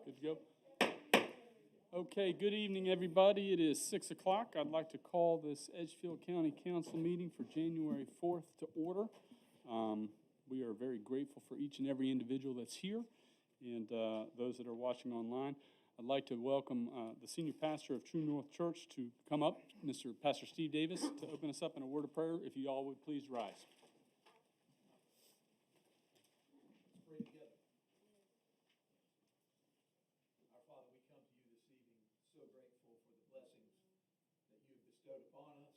Good to go? Okay, good evening, everybody. It is 6 o'clock. I'd like to call this Edgefield County Council meeting for January 4th to order. We are very grateful for each and every individual that's here and those that are watching online. I'd like to welcome the senior pastor of True North Church to come up, Mr. Pastor Steve Davis, to open us up in a word of prayer. If you all would please rise. Bestowed upon us.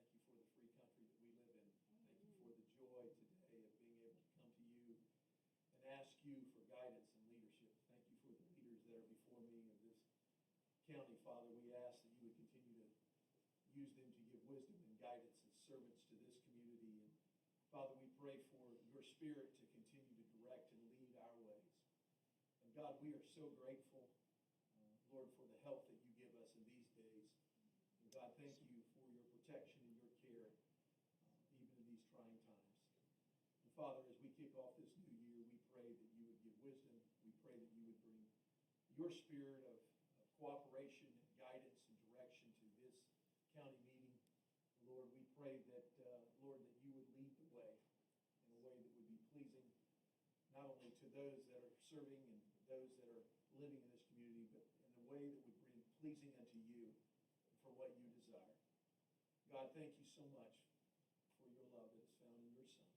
Thank you for the free country that we live in. Thank you for the joy today of being able to come to you and ask you for guidance and leadership. Thank you for the leaders that are before me of this county, Father. We ask that you would continue to use them to give wisdom and guidance as servants to this community. And Father, we pray for your Spirit to continue to direct and lead our ways. And God, we are so grateful, Lord, for the help that you give us in these days. And God, thank you for your protection and your care, even in these trying times. And Father, as we kick off this new year, we pray that you would give wisdom. We pray that you would bring your spirit of cooperation and guidance and direction to this county meeting. Lord, we pray that, Lord, that you would lead the way in a way that would be pleasing not only to those that are serving and those that are living in this community, but in a way that would bring pleasing unto you for what you desire. God, thank you so much for your love that is found in your Son.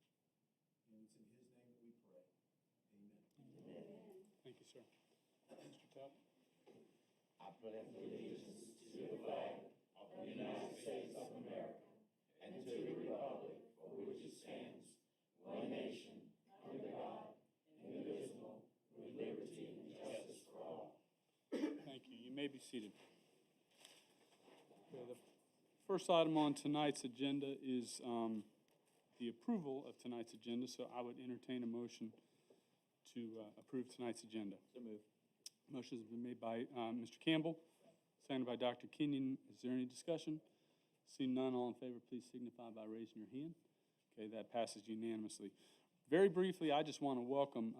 And it's in his name that we pray. Amen. Amen. Thank you, sir. Mr. Talbot. I pledge allegiance to the flag of the United States of America and to the republic for which it stands, one nation, under God, indivisible, with liberty and justice for all. Thank you. You may be seated. Okay, the first item on tonight's agenda is the approval of tonight's agenda, so I would entertain a motion to approve tonight's agenda. So moved. Motion has been made by Mr. Campbell, seconded by Dr. Kenyon. Is there any discussion? Seeing none, all in favor, please signify by raising your hand. Okay, that passes unanimously. Very briefly, I just want to welcome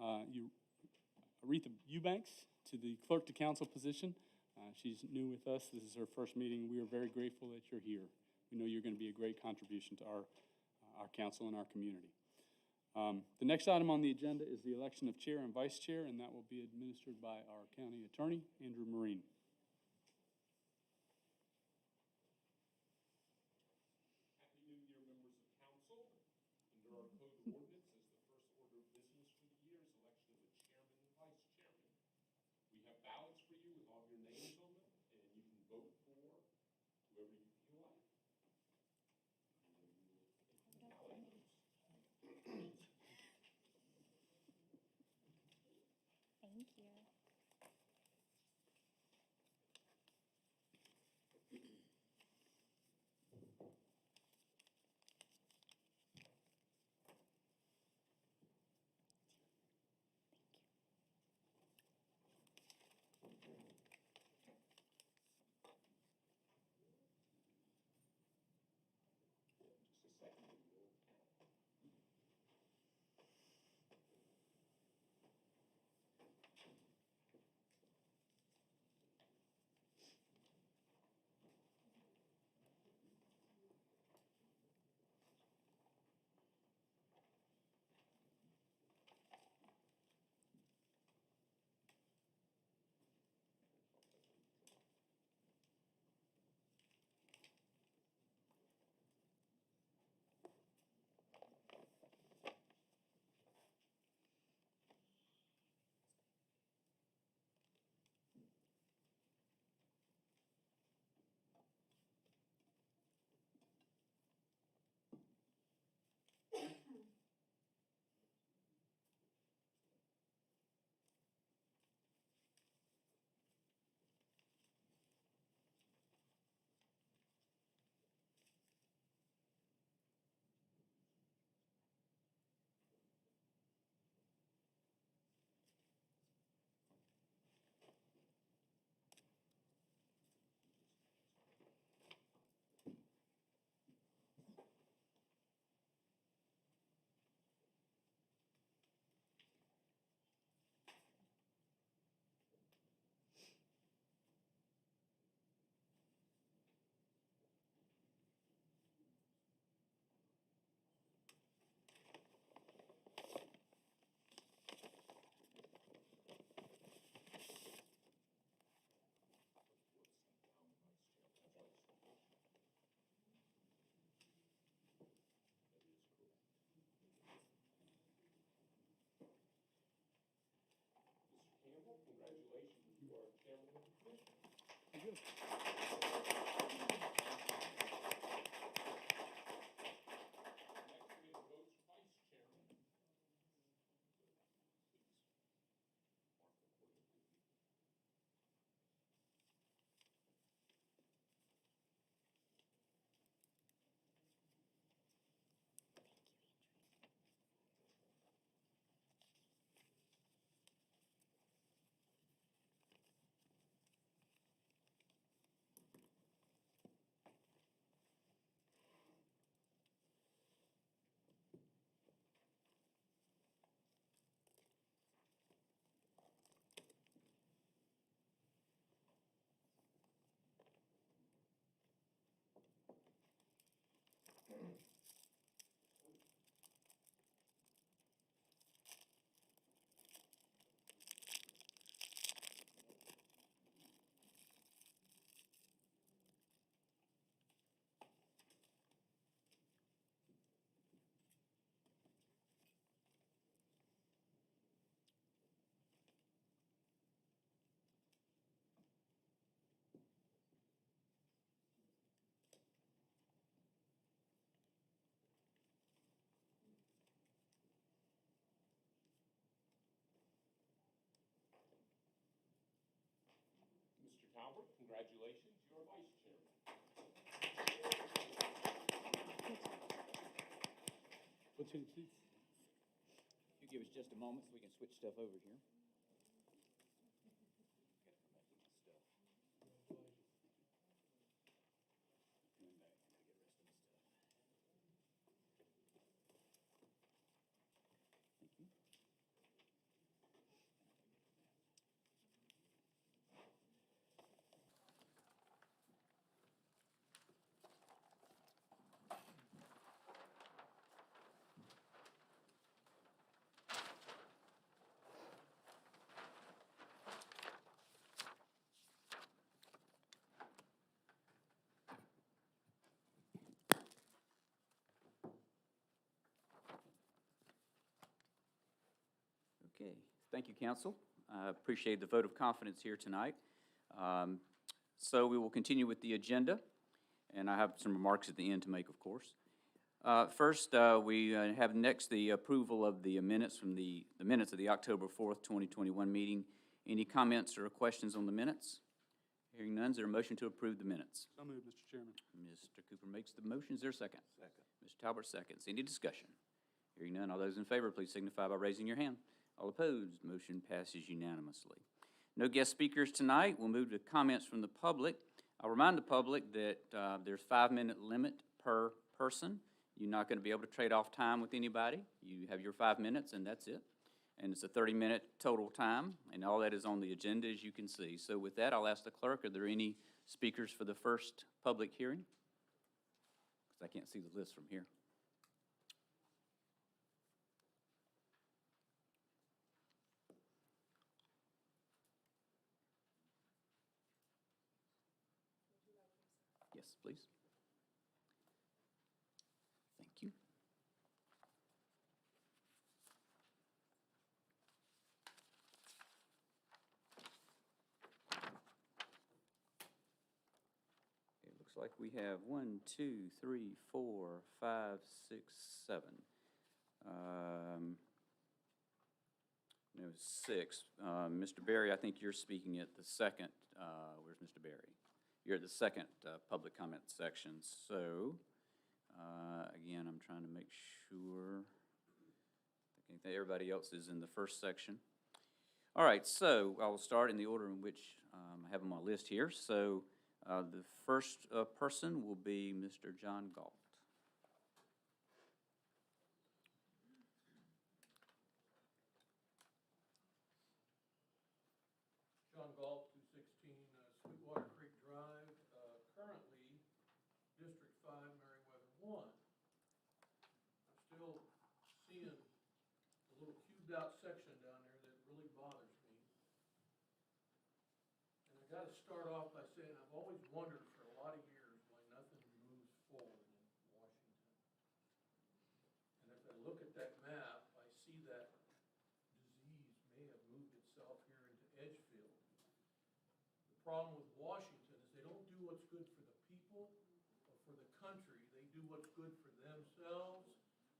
Aretha Eubanks to the clerk to council position. She's new with us. This is her first meeting. We are very grateful that you're here. We know you're going to be a great contribution to our council and our community. The next item on the agenda is the election of chair and vice chair, and that will be administered by our county attorney, Andrew Marine. Happy New Year, members of council. Under our code of ordinances, the first order of business for the year is election of a chairman and vice chairman. We have ballots for you with all your names on them, and you can vote for whoever you feel like. Thank you. Just a second. Very good. Next, we have the votes for vice chairman. Please mark accordingly. Mr. Talbert, congratulations, you're vice chairman. What's your seat? You give us just a moment so we can switch stuff over here. Okay, thank you, council. I appreciate the vote of confidence here tonight. So we will continue with the agenda, and I have some remarks at the end to make, of course. First, we have next the approval of the minutes from the minutes of the October 4th, 2021 meeting. Any comments or questions on the minutes? Hearing none, is there a motion to approve the minutes? So moved, Mr. Chairman. Mr. Cooper makes the motion. Is there a second? Second. Mr. Talbert seconds. Any discussion? Hearing none, all those in favor, please signify by raising your hand. All opposed, motion passes unanimously. No guest speakers tonight. We'll move to comments from the public. I'll remind the public that there's 5-minute limit per person. You're not going to be able to trade off time with anybody. You have your 5 minutes, and that's it. And it's a 30-minute total time, and all that is on the agenda, as you can see. So with that, I'll ask the clerk, are there any speakers for the first public hearing? Because I can't see the list from here. Yes, please. Thank you. It looks like we have 1, 2, 3, 4, 5, 6, 7. No, 6. Mr. Berry, I think you're speaking at the second. Where's Mr. Berry? You're at the second public comment section. So, again, I'm trying to make sure. I think everybody else is in the first section. All right, so I will start in the order in which I have on my list here. So, the first person will be Mr. John Galt. John Galt, 216 Sweetwater Creek Drive, currently District 5, Meriwether 1. I'm still seeing a little cubed out section down there that really bothers me. And I gotta start off by saying I've always wondered for a lot of years why nothing moves forward in Washington. And if I look at that map, I see that disease may have moved itself here into Edgefield. problem with Washington is they don't do what's good for the people or for the country. They do what's good for themselves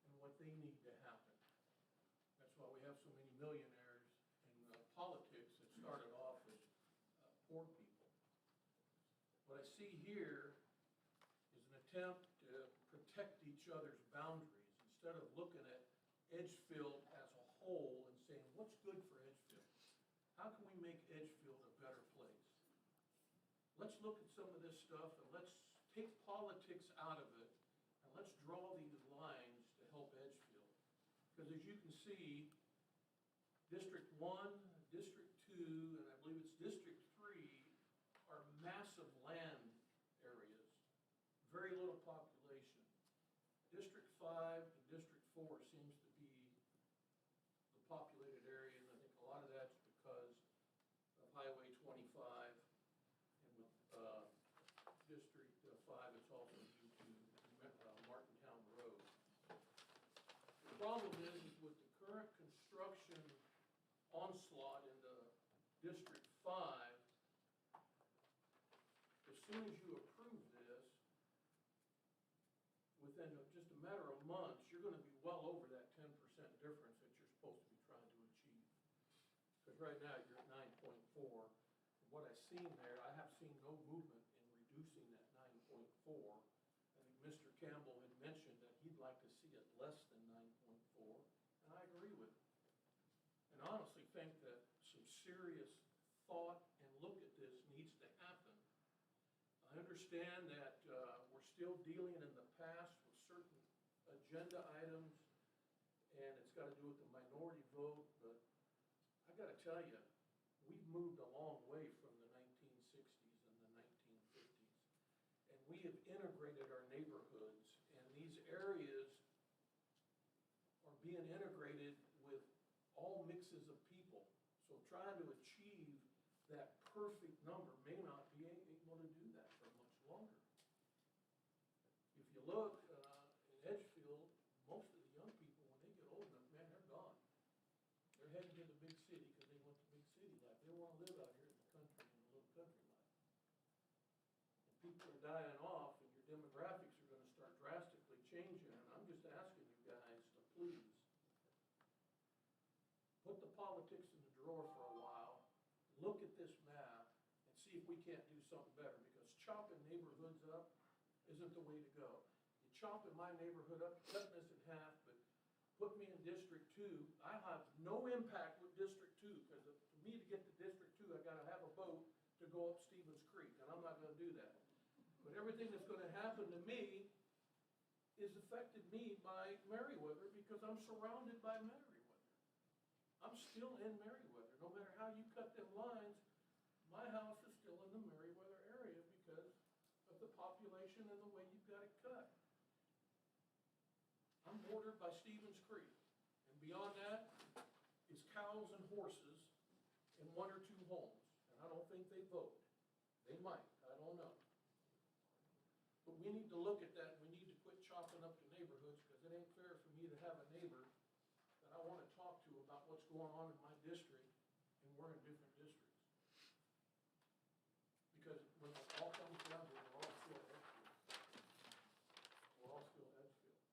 and what they need to happen. That's why we have so many millionaires in politics that started off as poor people. What I see here is an attempt to protect each other's boundaries instead of looking at Edgefield as a whole and saying, what's good for Edgefield? How can we make Edgefield a better place? Let's look at some of this stuff and let's take politics out of it and let's draw these lines to help Edgefield. Because as you can see, District 1, District 2, and I believe it's District 3 are massive land areas, very little population. District 5 and District 4 seems to be the populated area, and I think a lot of that's because of Highway 25, and with District 5, it's also due to Martintown Road. The problem is with the current construction onslaught into District 5, as soon as you approve this, within just a matter of months, you're gonna be well over that 10% difference that you're supposed to be trying to achieve. Because right now, you're at 9.4. And what I've seen there, I have seen no movement in reducing that 9.4. I think Mr. Campbell had mentioned that he'd like to see it less than 9.4, and I agree with him. And I honestly think that some serious thought and look at this needs to happen. I understand that we're still dealing in the past with certain agenda items, and it's got to do with the minority vote, but I got to tell you, we've moved a long way from the 1960s and the 1950s. And we have integrated our neighborhoods, and these areas are being integrated with all mixes of people. So trying to achieve that perfect number may not be able to do that for much longer. If you look in Edgefield, most of the young people, when they get old enough, man, they're gone. They're heading to the big city because they want the big city life. They don't want to live out here in the country, in the little country life. And people are dying off, and your demographics are going to start drastically changing. And I'm just asking you guys to please put the politics in the drawer for a while, look at this map, and see if we can't do something better, because chopping neighborhoods up isn't the way to go. You chop in my neighborhood up, cutting this in half, but put me in District 2, I have no impact with District 2, because for me to get to District 2, I gotta have a boat to go up Stevens Creek, and I'm not gonna do that. But everything that's gonna happen to me is affected me by Meriwether, because I'm surrounded by Meriwether. I'm still in Meriwether. No matter how you cut them lines, my house is still in the Meriwether area because of the population and the way you've got it cut. I'm bordered by Stevens Creek, and beyond that is cows and horses and 1 or 2 homes, and I don't think they vote. They might, I don't know. But we need to look at that, and we need to quit chopping up the neighborhoods, because it ain't fair for me to have a neighbor that I want to talk to about what's going on in my district, and we're in different districts. Because when it all comes down to it, we're all still Edgefield. We're all still Edgefield.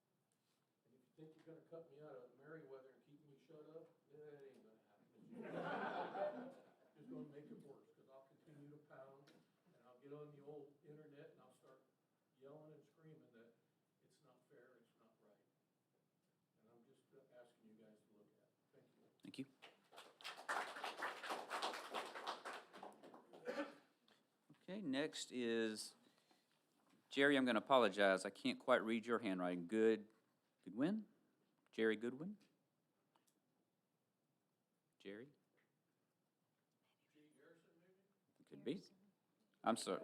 And if you think you're gonna cut me out of Meriwether and keep me shut up, that ain't gonna happen. It's gonna make it worse, because I'll continue to pound, and I'll get on the old internet, and I'll start yelling and screaming that it's not fair, it's not right. And I'm just asking you guys to look at it. Thank you. Thank you. Okay, next is Jerry. I'm going to apologize. I can't quite read your handwriting. Goodwin? Jerry Goodwin? Jerry? Could be. I'm sorry.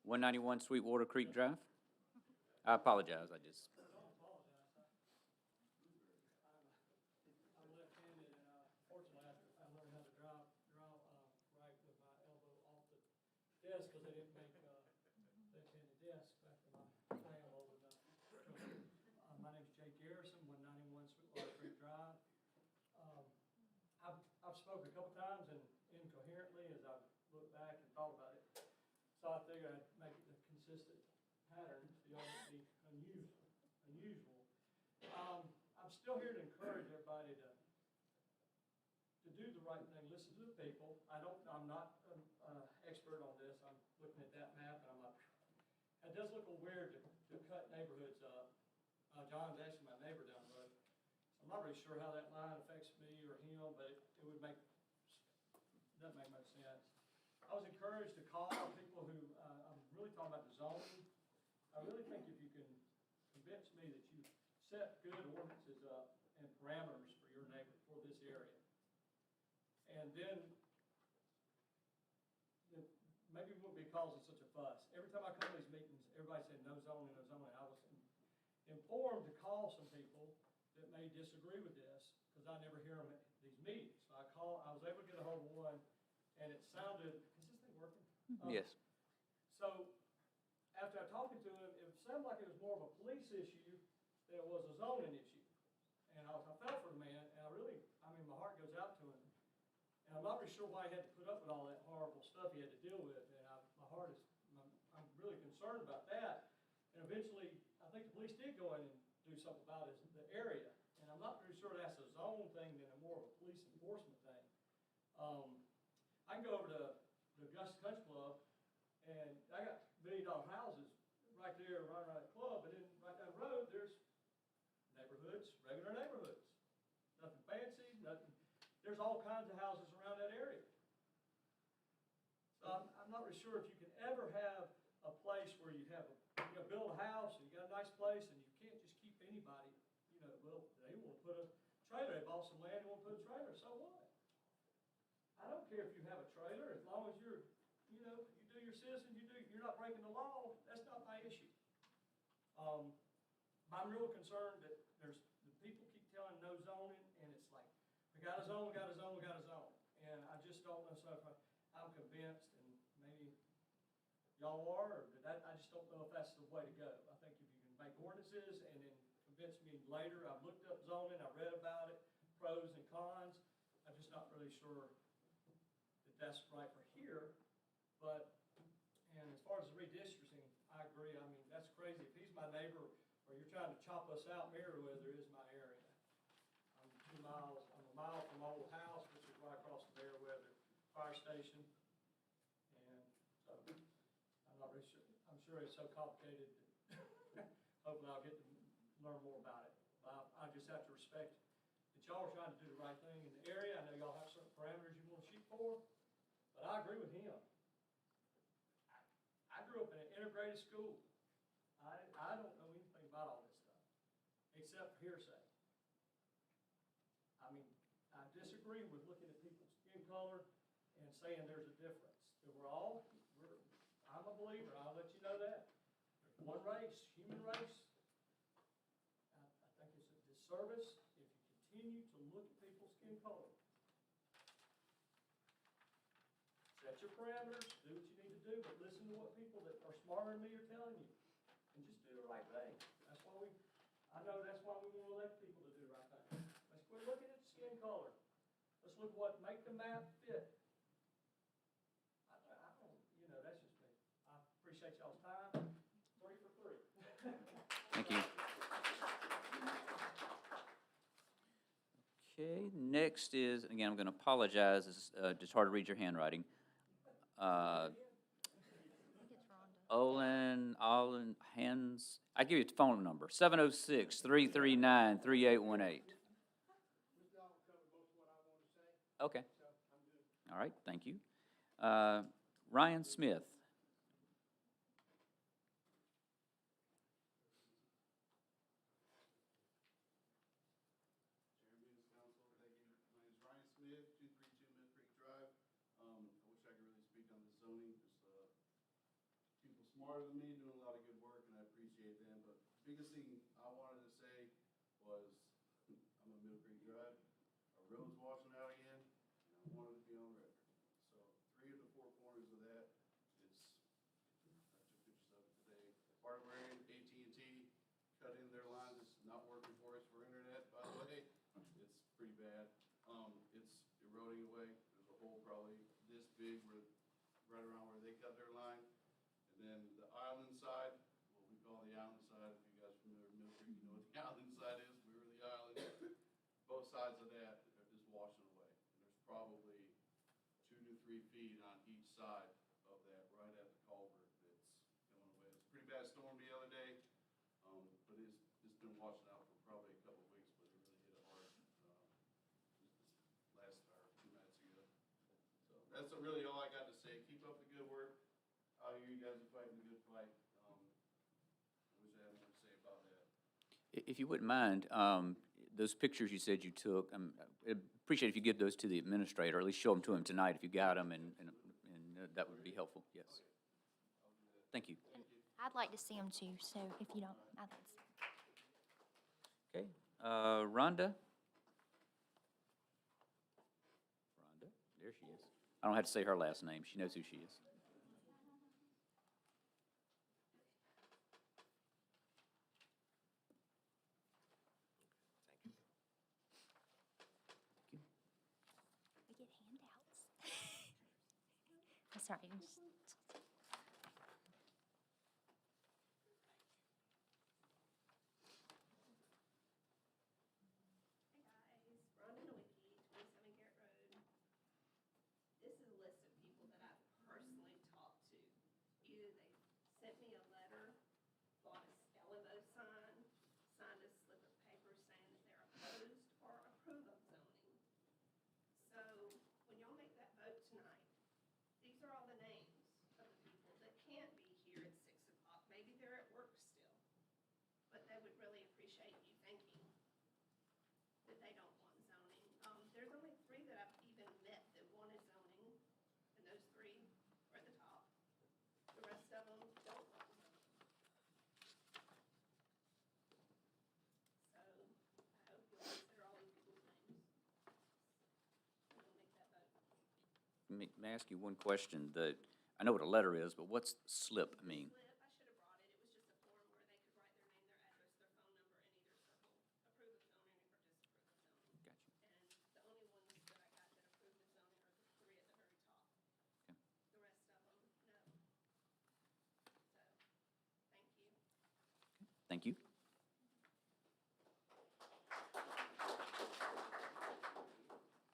191 Sweetwater Creek Drive? I apologize. I'm left-handed, and fortunately, I learned how to draw right with my elbow off the desk, because they didn't make left-handed desks back when I am old enough. My name's Jake Garrison, 191 Sweetwater Creek Drive. I've spoken a couple times and incoherent. looked back and thought about it. So I figured I'd make it a consistent pattern, so y'all won't be unusual. I'm still here to encourage everybody to do the right thing, listen to the people. I'm not an expert on this. I'm looking at that map and I'm like, it does look a little weird to cut neighborhoods up. John's actually my neighbor down the road. So I'm not really sure how that line affects me or him, but it would doesn't make much sense. I was encouraged to call people who, I'm really talking about the zoning. I really think if you can convince me that you set good ordinances up and parameters for your neighbor, for this area, and then maybe we wouldn't be causing such a fuss. Every time I come to these meetings, everybody said no zoning, no zoning. I was informed to call some people that may disagree with this, because I never hear them at these meetings. So I was able to get a hold of one, and it sounded, is this thing working? Yes. So after I talked to him, it sounded like it was more of a police issue than it was a zoning issue. And I felt for the man, and my heart goes out to him. And I'm not really sure why he had to put up with all that horrible stuff he had to deal with. And I'm really concerned about that. And eventually, I think the police did go in and do something about the area. And I'm not really sure that's a zone thing than more of a police enforcement thing. I can go over to the Augusta Country Club, and I got $1 million houses right there, right around the club. But then right down the road, there's neighborhoods, regular neighborhoods. Nothing fancy, nothing. There's all kinds of houses around that area. So I'm not really sure if you can ever have a place where you build a house and you got a nice place and you can't just keep anybody, well, they want to put a trailer, they bought some land, they want to put a trailer, so what? I don't care if you have a trailer, as long as you do your citizen, you're not breaking the law, that's not my issue. I'm real concerned that the people keep telling no zoning, and it's like, we got a zone, we got a zone, we got a zone. And I just don't know, so I'm convinced, and maybe y'all are, or I just don't know if that's the way to go. I think if you can make ordinances and then convince me later, I've looked up zoning, I read about it, pros and cons, I'm just not really sure that that's right for here. And as far as the redistricting, I agree. I mean, that's crazy. If he's my neighbor, or you're trying to chop us out, Meriwether is my area. I'm a mile from my old house, which is right across the Meriwether fire station. And so I'm not really sure. I'm sure it's so complicated that hopefully I'll get to learn more about it. But I just have to respect that y'all are trying to do the right thing in the area. I know y'all have certain parameters you want to shoot for, but I agree with him. I grew up in an integrated school. I don't know anything about all this stuff, except hearsay. I mean, I disagree with looking at people's skin color and saying there's a difference. That I'm a believer, I'll let you know that. There's one race, human race. I think it's a disservice if you continue to look at people's skin color. Set your parameters, do what you need to do, but listen to what people that are smarter than me are telling you. And just do the right thing. That's why I know that's why we want to elect people to do the right thing. Let's quit looking at skin color. Let's look make the map fit. I don't, that's just me. I appreciate y'all's time. 3 for 3. Thank you. Okay, next is, again, I'm going to apologize. It's hard to read your handwriting. Olin, Hans, I give you a phone number, 706-339-3818. Okay. All right, thank you. Ryan Smith. Smith, 232 Mill Creek Drive. I wish I could really speak on the zoning. There's people smarter than me doing a lot of good work, and I appreciate them. But the biggest thing I wanted to say was, I'm on Mill Creek Drive. Our road's washing out again, and I wanted to be on record. So 3 of the 4 corners of that is, I took pictures of it today. Part where AT&T cut in their lines. It's not working for us for internet, by the way. It's pretty bad. It's eroding away. There's a hole probably this big where right around where they cut their line. And then the island side, what we call the island side, if you guys are familiar with Mill Creek, you know what the island side is, we were the island. Both sides of that is washing away. And there's probably 2 to 3 feet on each side of that, right at the culvert that's coming away. It's a pretty bad storm the other day, but it's been washing out for probably a couple of weeks, but it really hit it hard just this last, or 2 nights ago. So that's really all I got to say. Keep up the good work. I hear you guys are fighting a good fight. I wish I had more to say about that. If you wouldn't mind, those pictures you said you took, I'd appreciate if you give those to the administrator, or at least show them to him tonight if you got them, and that would be helpful, yes. Thank you. And I'd like to see them too, so if you don't, I think so. Okay, Rhonda? Rhonda, there she is. I don't have to say her last name, she knows who she is. We get handouts. I'm sorry. Hey guys, Rhonda Nowicki, 27 Garrett Road. This is a list of people that I've personally talked to. Either they sent me a letter, bought a LMO sign, signed a slip of paper saying that they're opposed or approve of zoning. So when y'all make that vote tonight, these are all the names of the people that can't be here at 6 o'clock. Maybe they're at work still, but they would really appreciate you thinking that they don't want zoning. There's only 3 that I've even met that wanted zoning, and those 3 are at the top. The rest of them don't want zoning. So I hope you'll consider all these people's names when you make that vote. May I ask you one question? I know what a letter is, but what's slip mean? Slip, I should have brought it. It was just a form where they could write their name, their address, their phone number, and either circle approve of zoning or disapprove of zoning. Gotcha. And the only ones that I got that approved of zoning are the 3 at the very top. Okay. The rest of them, no. So, thank you. Thank you.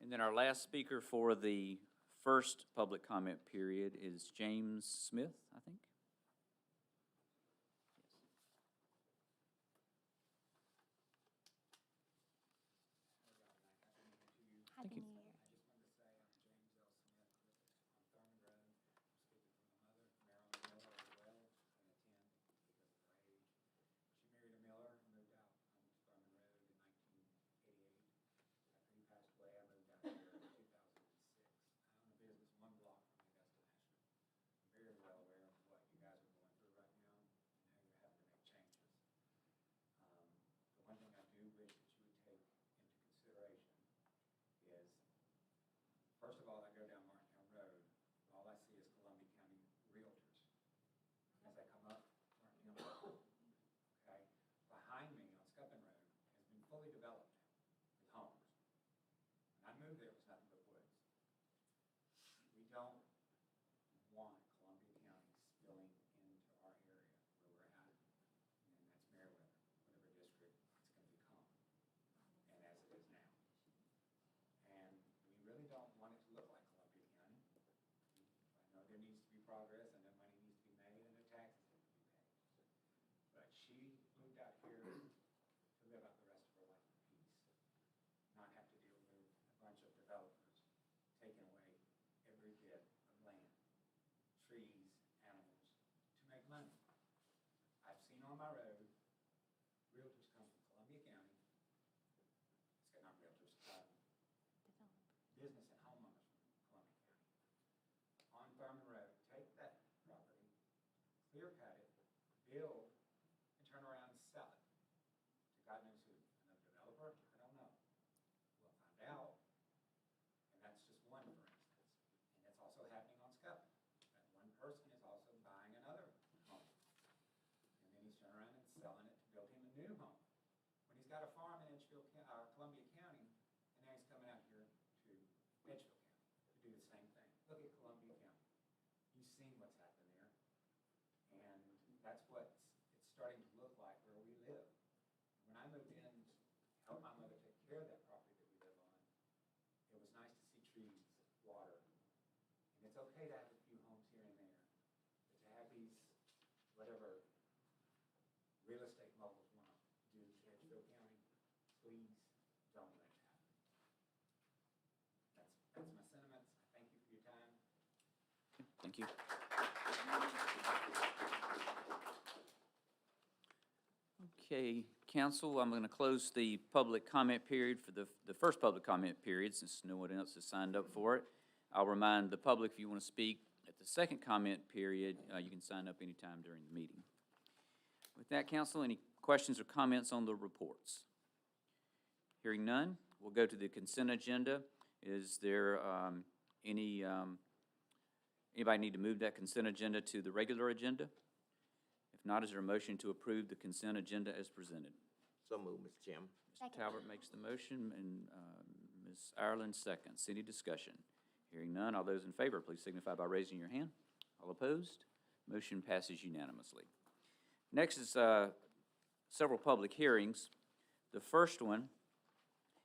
And then our last speaker for the first public comment period is James Smith, I think. Happy you. New Year. I just wanted to say I'm James L. Smith, on Thurman Road. I'm speaking from my mother, Marilyn Miller, as well, and attend because of her age. She married a Miller and moved out on Thurman Road in 1988. After he passed away, I moved out here in 2006. I own a business 1 block from Augusta National. I'm very well aware of what you guys are going through right now and how you're having to make changes. The one thing I do wish that you would take into consideration is, first of all, I go down Martintown Road, all I see is Columbia County realtors. As I come up Martintown Road, okay, behind me on Scuppin Road has been fully developed with homes. When I moved there, it was nothing but woods. We don't want Columbia County spilling into our area where we're at, and that's Meriwether, whatever district it's going to become, and as it is now. And we really don't want it to look like Columbia County. I know there needs to be progress, I know money needs to be made, and the taxes need to be paid. But she moved out here to live out the rest of her life in peace, not have to deal with a bunch of developers taking away every bit of land, trees, animals, to make money. I've seen on my road, realtors come from Columbia County, not realtors, business and homeowners from Columbia County. On Thurman Road, take that property, clear cut it, build, and turn around and sell it to God knows who. Another developer? I don't know. We'll find out. And that's just one, for instance. And it's also happening on Scuppin. That one person is also buying another home. And then he's turning around and selling it to build him a new home. When he's got a farm in Edgefield, Columbia County, and now he's coming out here to Edgefield County to do the same thing. Look at Columbia County. seen what's happened there. And that's what it's starting to look like where we live. When I moved in, helped my mother take care of that property that we live on, it was nice to see trees, water. And it's okay to have a few homes here and there, but to have these, whatever real estate moguls want to do to Edgefield County, please don't let it happen. That's my sentiments. I thank you for your time. Thank you. Okay, council, I'm going to close the public comment period for the first public comment period, since no one else has signed up for it. I'll remind the public, if you want to speak at the second comment period, you can sign up anytime during the meeting. With that, council, any questions or comments on the reports? Hearing none, we'll go to the consent agenda. Is there anybody need to move that consent agenda to the regular agenda? If not, is there a motion to approve the consent agenda as presented? So moved, Mr. Chairman. Mr. Second. Talbot makes the motion, and Ms. Ireland seconds. Any discussion? Hearing none, all those in favor, please signify by raising your hand. All opposed? Motion passes unanimously. Next is several public hearings. The first one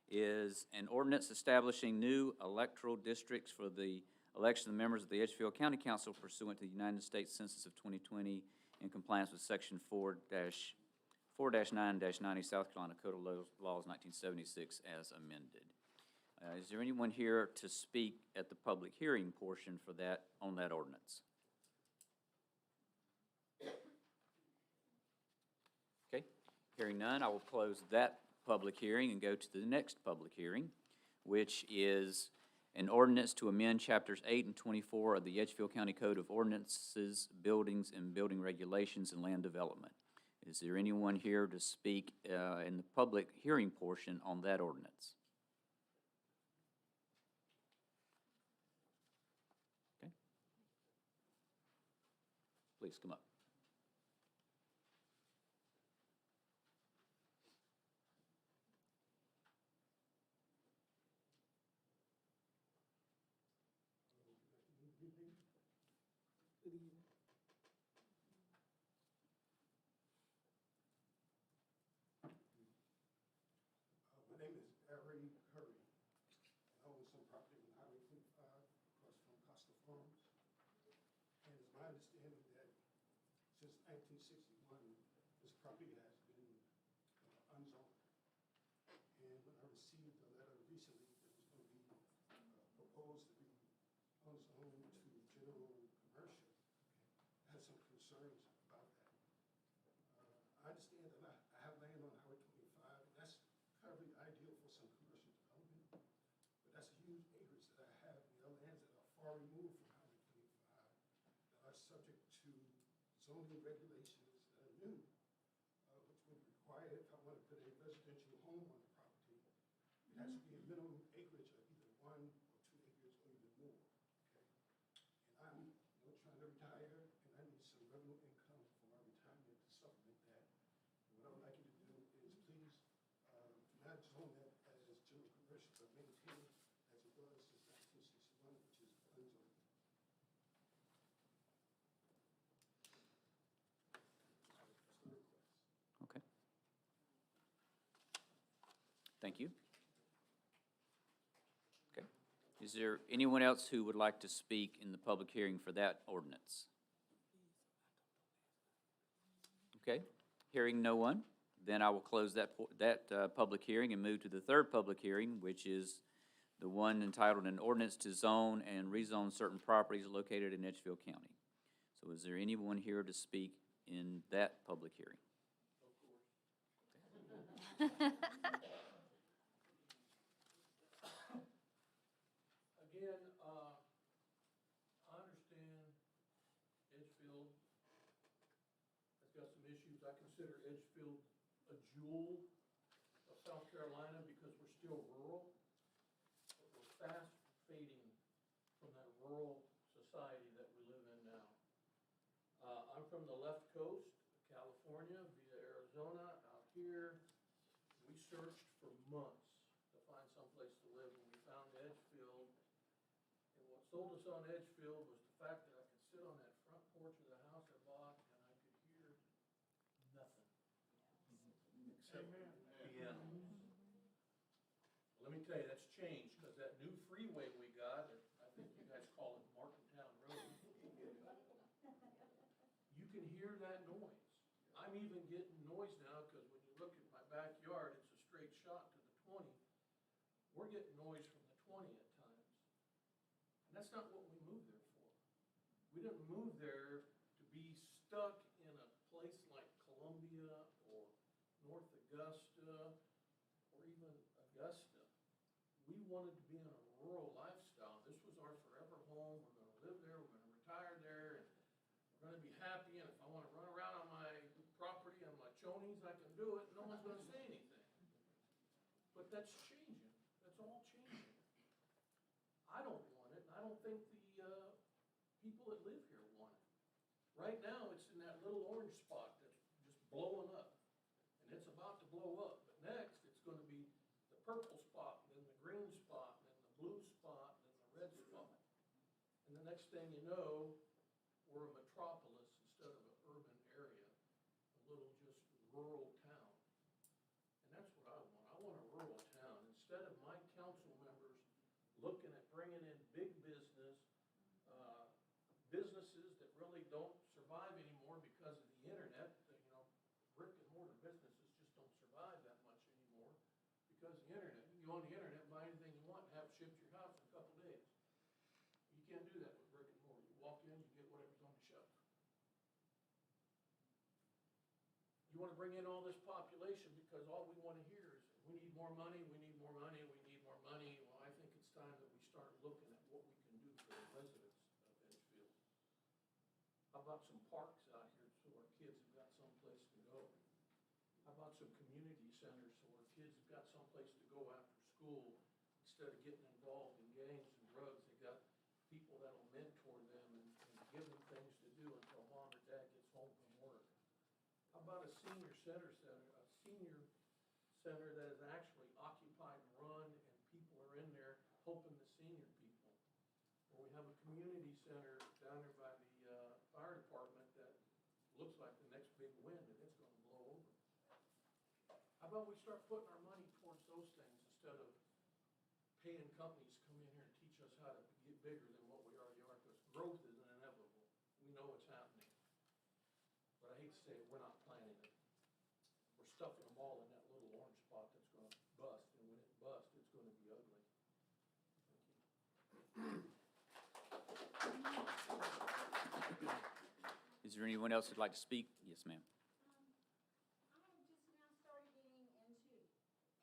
is an ordinance establishing new electoral districts for the election of members of the Edgefield County Council pursuant to the United States Census of 2020 in compliance with Section 4-9-90 South Carolina Code of Laws 1976 as amended. Is there anyone here to speak at the public hearing portion for that, on that ordinance? Okay, hearing none, I will close that public hearing and go to the next public hearing, which is an ordinance to amend chapters 8 and 24 of the Edgefield County Code of Ordinances, Buildings and Building Regulations and Land Development. Is there anyone here to speak in the public hearing portion on that ordinance? Okay. Please come up. My name is Harry Curry. I own some property on Highway 25 across from Costa Farms. And it's my understanding that since 1961, this property has been unzoned. And when I received a letter recently that was going to be proposed to be unzoned to general commercial, I had some concerns about that. I understand that I have land on Highway 25, and that's probably ideal for some commercial development, but that's huge acreage that I have, you know, lands that are far removed from Highway 25 that are subject to zoning regulations that are new, which would require, if I want to put a residential home on the property, it has to be a minimum acreage of either 1 or 2 acres or even more, okay? And I'm, you know, trying to retire, and I need some revenue income for my retirement to supplement that. And what I would like you to do is please not zone that as general commercial, but maintain it as it was since 1961, which is unzoned. That's my request. Okay. Thank you. Okay. Is there anyone else who would like to speak in the public hearing for that ordinance? Okay, hearing no one, then I will close that public hearing and move to the third public hearing, which is the one entitled An Ordinance to Zone and Rezone Certain Properties Located in Edgefield County. So is there anyone here to speak in that public hearing? Again, I understand Edgefield has got some issues. I consider Edgefield a jewel of South Carolina because we're still rural, but we're fast fading from that rural society that we live in now. I'm from the left coast, California, via Arizona, out here. We searched for months to find someplace to live, and we found Edgefield. And what sold us on Edgefield was the fact that I could sit on that Yeah. Let me tell you, that's changed, because that new freeway we got, I think you guys call it Martintown Road. You can hear that noise. I'm even getting noise now, because when you look at my backyard, it's a straight shot to the 20. We're getting noise from the 20 at times. And that's not what we moved there for. We didn't move there to be stuck in a place like Columbia or North Augusta or even Augusta. We wanted to be in a rural lifestyle. This was our forever home. We're going to live there. We're going to retire there. And we're going to be happy. And if I want to run around on my property on my chonies, I can do it. No one's going to say anything. But that's changing. That's all changing. I don't want it. And I don't think the people that live here want it. Right now, it's in that little orange spot that's just blowing up. And it's about to blow up. But next, it's going to be the purple spot, and then the green spot, and then the blue spot, and then the red spot. And the next thing you know, we're a metropolis instead of an urban area, a little just rural town. And that's what I want. I want a rural town. Instead of my council members looking at bringing in big business, businesses that really don't survive anymore because of the internet. You know, brick and mortar businesses just don't survive that much anymore because of the internet. You can go on the internet, buy anything you want, and have it shipped to your house in a couple days. You can't do that with brick and mortar. You walk in, you get whatever's on the shelf. You want to bring in all this population because all we want to hear is, we need more money, we need more money, we need more money. Well, I think it's time that we start looking at what we can do for the residents of Edgefield. How about some parks out here so our kids have got someplace to go? How about some community centers so our kids have got someplace to go after school instead of getting involved in gangs and drugs? They got people that'll mentor them and give them things to do until mom or dad gets home from work. How about a senior center, a senior center that is actually occupied and run, and people are in there helping the senior people? Or we have a community center down there by the fire department that looks like the next big wind, and it's going to blow over. How about we start putting our money towards those things instead of paying companies to come in here and teach us how to get bigger than what we already are, because growth is inevitable. We know it's happening. But I hate to say it, we're not planning it. We're stuffing them all in that little orange spot that's going to bust, and when it busts, it's going to be ugly. Thank you. Is there anyone else who'd like to speak? Yes, ma'am. I have just now started getting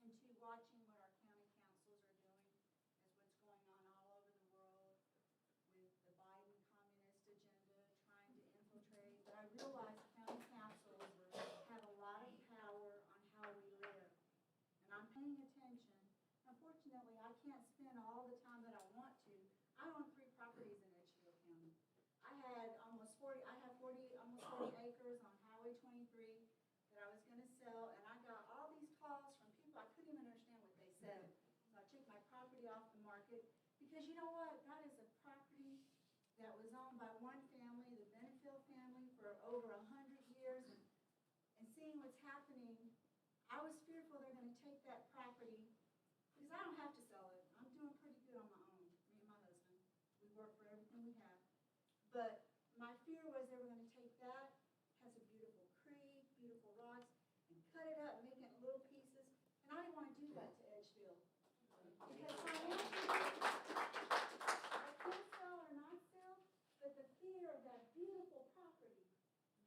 into watching what our county councils are doing, as what's going on all over the world with the Biden communist agenda trying to infiltrate. But I realize county councils have a lot of power on how we live, and I'm paying attention. Unfortunately, I can't spend all the time that I want to. I own 3 properties in Edgefield County. I have almost 40 acres on Highway 23 that I was going to sell, and I got all these calls from people, I couldn't even understand what they said. So I took my property off the market, because you know what, that is a property that was owned by one family, the Benfield family, for over 100 years, and seeing what's happening, I was fearful they're going to take that property, because I don't have to sell it. I'm doing pretty good on my own, me and my husband. We work for everything we have. But my fear was they were going to take that, has a beautiful creek, beautiful rocks, and cut it up, make it little pieces. And I didn't want to do that to Edgefield. Because financially, I can't sell or not sell, but the fear of that beautiful property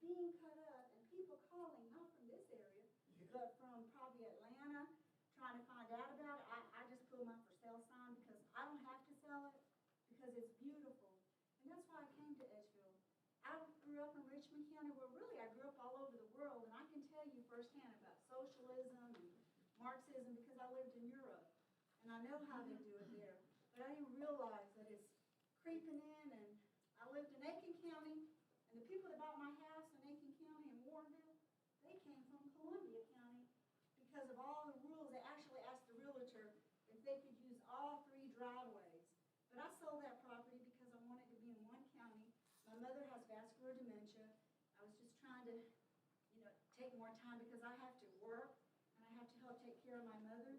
being cut up and people calling, not from this area, but from probably Atlanta, trying to find out about it. I just put my for sale sign because I don't have to sell it, because it's beautiful. And that's why I came to Edgefield. I grew up in Richmond County, where really I grew up all over the world, and I can tell you firsthand about socialism and Marxism because I lived in Europe, and I know how they do it there. But I didn't realize that it's creeping in, and I lived in Aiken County, and the people that bought my house in Aiken County and Warrenville, they came from Columbia County because of all the rules. They actually asked the realtor if they could use all 3 driveways. But I sold that property because I wanted to be in one county. My mother has vascular dementia. I was just trying to, take more time because I have to work, and care of my mother.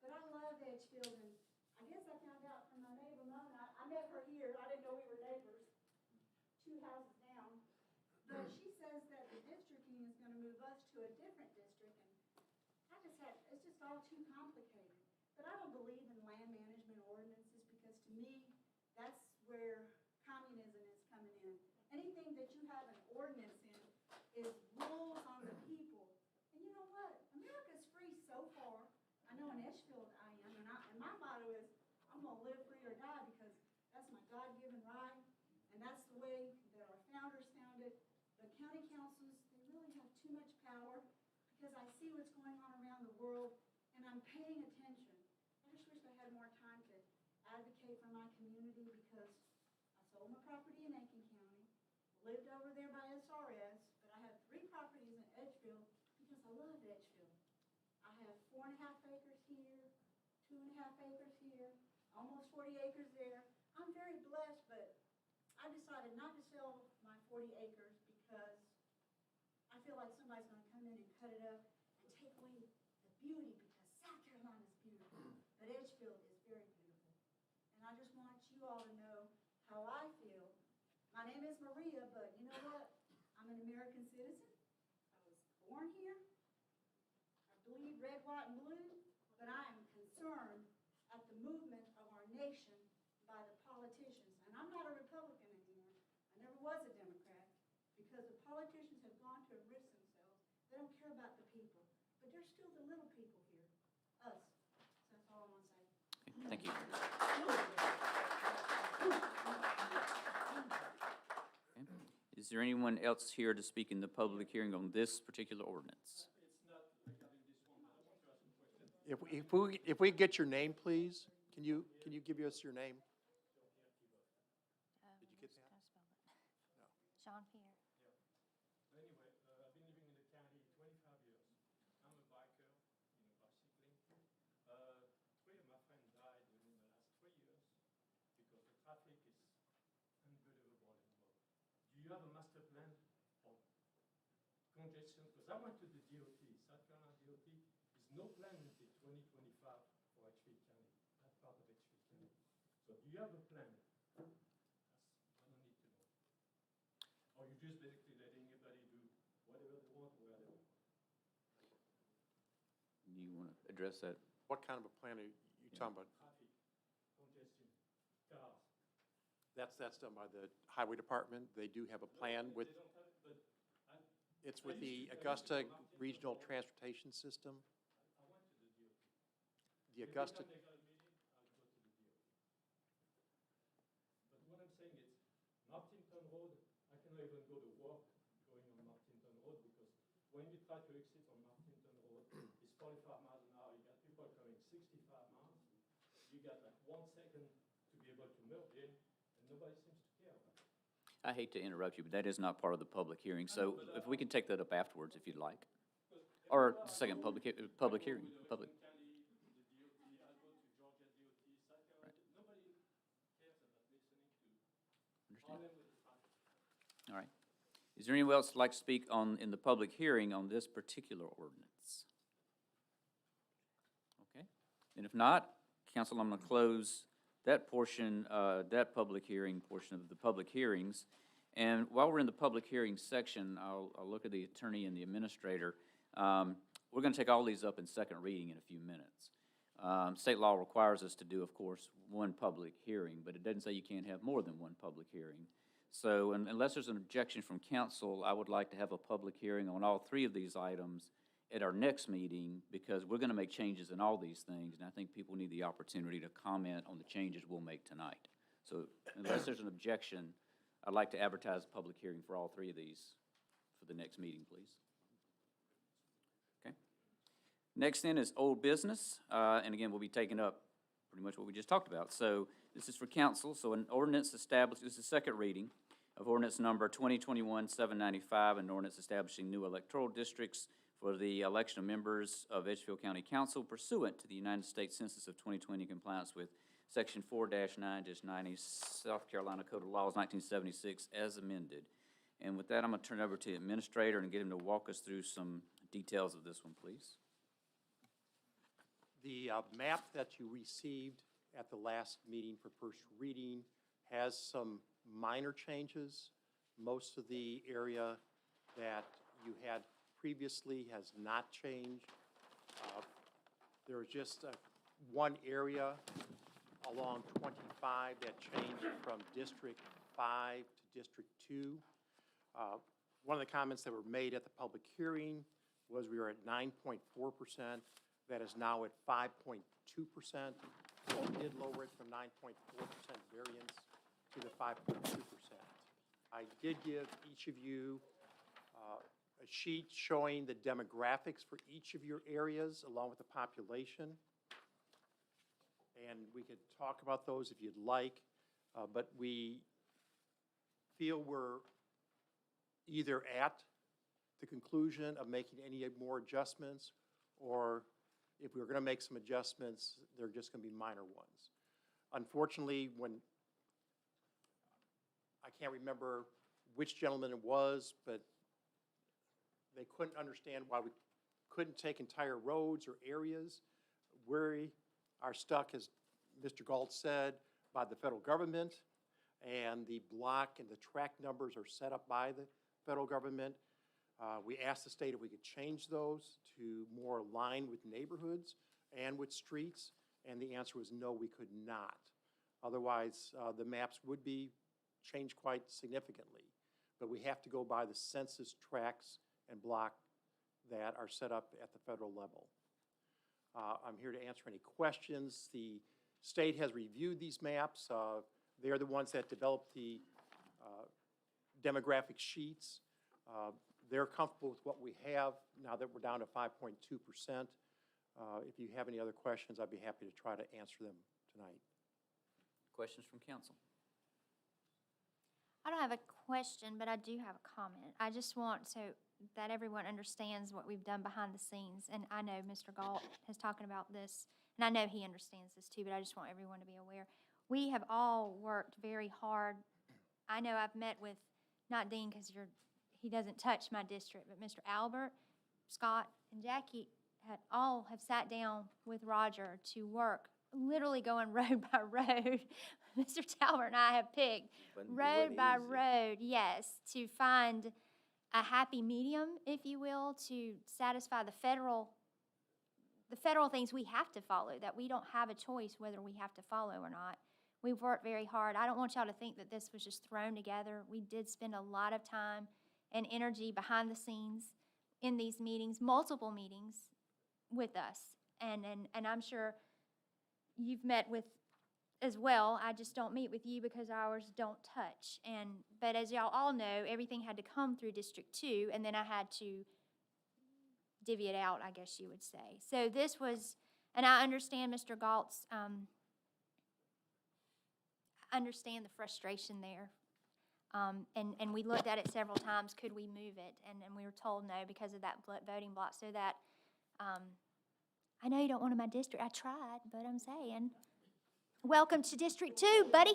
But I love Edgefield, and I guess I found out from my neighbor Mona. I met her here. I didn't know we were neighbors, 2 houses down. But she says that the districting is gonna move us to a different district, and it's just all too complicated. But I don't believe in land management ordinances, because to me, that's where communism is coming in. Anything that you have an ordinance in is rules on the people. And you know what? America's free so far. I know in Edgefield I am, and my motto is, I'm gonna live free or die, because that's my God-given right, and that's the way that our founders found it. The county councils, they really have too much power, because I see what's going on around the world, and I'm paying attention. I just wish I had more time to advocate for my community, because I sold my property in Aiken County, lived over there by SRS, but I have 3 properties in Edgefield because I love Edgefield. I have 4.5 acres here, 2.5 acres here, almost 40 acres there. I'm very blessed, but I decided not to sell my 40 acres because I feel like somebody's gonna come in and cut it up and take away the beauty, because South Carolina's beautiful, but Edgefield is very beautiful. And I just want you all to know how I feel. My name is Maria, but you know what? I'm an American citizen. I was born here. I bleed red, white, and blue, but I am concerned at the movement of our nation by the politicians. And I'm not a Republican anymore. I never was a Democrat, because the politicians have gone to enrich themselves. They don't care about the people. But they're still the little people here, us. So that's all I want to say. Thank you. Okay. Is there anyone else here to speak in the public hearing on this particular ordinance? If we get your name, please, can you give us your name? Did you get that? No. Sean Pierre. Anyway, I've been living in the county 25 years. I'm a biker, bicycling. 3 of my friends died within the last 3 years because the traffic is unbelievable anymore. Do you have a master plan for congestion? Because I went to the DOT, South Carolina DOT, is no plan until 2025 for Edgefield County, that part of Edgefield County. So do you have a plan? That's what I need to know. Or you just basically letting everybody do whatever they want, where they want? Do you want to address that? What kind of a plan are you talking about? Traffic, congestion, cars. That's done by the Highway Department. They do have a plan with, They don't have, but it's with the Augusta Regional Transportation System. I went to the DOT. The Augusta, Every time they got a meeting, I'll go to the DOT. But what I'm saying is, Martinton Road, I cannot even go to work going on Martinton Road, because when you try to exit on Martinton Road, it's 45 miles an hour. You got people coming 65 miles. You got like 1 second to be able to merge in, and nobody seems to care about it. I hate to interrupt you, but that is not part of the public hearing, so if we can take that up afterwards if you'd like. Or the second public hearing, public. County, the DOT, I'll go to Georgia DOT, South Carolina. Nobody cares about listening to all Understand. them with the traffic. All right. Is there anyone else who'd like to speak in the public hearing on this particular ordinance? Okay. And if not, council, I'm going to close that portion, that public hearing portion of the public hearings. And while we're in the public hearing section, I'll look at the attorney and the administrator. We're going to take all these up in second reading in a few minutes. State law requires us to do, of course, 1 public hearing, but it doesn't say you can't have more than 1 public hearing. So unless there's an objection from council, I would like to have a public hearing on all 3 of these items at our next meeting, because we're going to make changes in all these things, and I think people need the opportunity to comment on the changes we'll make tonight. So unless there's an objection, I'd like to advertise a public hearing for all 3 of these for the next meeting, please. Okay. Next then is old business, and again, we'll be taking up pretty much what we just talked about. So this is for council. So an ordinance established, this is the second reading of ordinance number 2021-795, an ordinance establishing new electoral districts for the election of members of Edgefield County Council pursuant to the United States Census of 2020 in compliance with Section 4-9-90 South Carolina Code of Laws 1976 as amended. And with that, I'm going to turn it over to the administrator and get him to walk us through some details of this one, please. The map that you received at the last meeting for first reading has some minor changes. Most of the area that you had previously has not changed. There was just one area along 25 that changed from District 5 to District 2. One of the comments that were made at the public hearing was we were at 9.4%. That is now at 5.2%. So we did lower it from 9.4% variance to the 5.2%. I did give each of you a sheet showing the demographics for each of your areas along with the population. And we could talk about those if you'd like, but we feel we're either at the conclusion of making any more adjustments, or if we were going to make some adjustments, they're just going to be minor ones. Unfortunately, I can't remember which gentleman it was, but they couldn't understand why we couldn't take entire roads or areas. We are stuck, as Mr. Galt said, by the federal government, and the block and the track numbers are set up by the federal government. We asked the state if we could change those to more align with neighborhoods and with streets, and the answer was no, we could not. Otherwise, the maps would be changed quite significantly. But we have to go by the census tracts and block that are set up at the federal level. I'm here to answer any questions. The state has reviewed these maps. They're the ones that developed the demographic sheets. They're comfortable with what we have now that we're down to 5.2%. If you have any other questions, I'd be happy to try to answer them tonight. Questions from council? I don't have a question, but I do have a comment. I just want so that everyone understands what we've done behind the scenes. And I know Mr. Galt has talking about this, and I know he understands this too, but I just want everyone to be aware. We have all worked very hard. I know I've met with, not Dean because he doesn't touch my district, but Mr. Albert, Scott, and Jackie have sat down with Roger to work, literally going road by road. Mr. Talbert and I have picked road by road, yes, to find a happy medium, if you will, to satisfy the federal things we have to follow, that we don't have a choice whether we have to follow or not. We've worked very hard. I don't want y'all to think that this was just thrown together. We did spend a lot of time and energy behind the scenes in these meetings, multiple meetings with us. And I'm sure you've met with as well. I just don't meet with you because ours don't touch. But as y'all all know, everything had to come through District 2, and then I had to divvy it out, I guess you would say. So this was, and I understand Mr. Galt's, understand the frustration there. And we looked at it several times. Could we move it? And we were told no because of that voting block. So that, I know you don't want in my district. I tried, but I'm saying, welcome to District 2, buddy.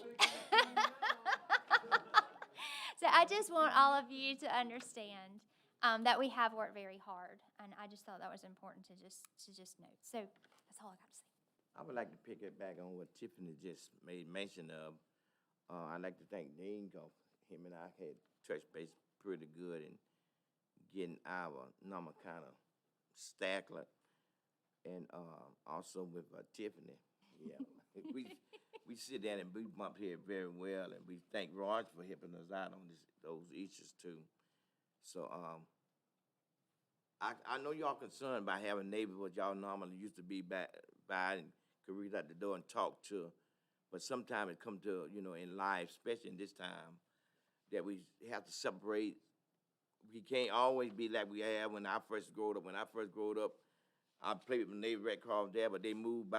So I just want all of you to understand that we have worked very hard. And I just thought that was important to just note. So that's all I got to say. I would like to pick it back on what Tiffany just made mention of. I'd like to thank Dean, because him and I had touch base pretty good in getting our number kind of stacked, and also with Tiffany. Yeah, we sit down and we bump here very well, and we thank Raj for helping us out on those issues too. So I know y'all concerned about having neighbors what y'all normally used to be by and could reach out the door and talk to. But sometimes it comes to, in life, especially in this time, that we have to separate. We can't always be like we have when I first grew up. When I first grew up, I played with my neighbor right across there, but they moved,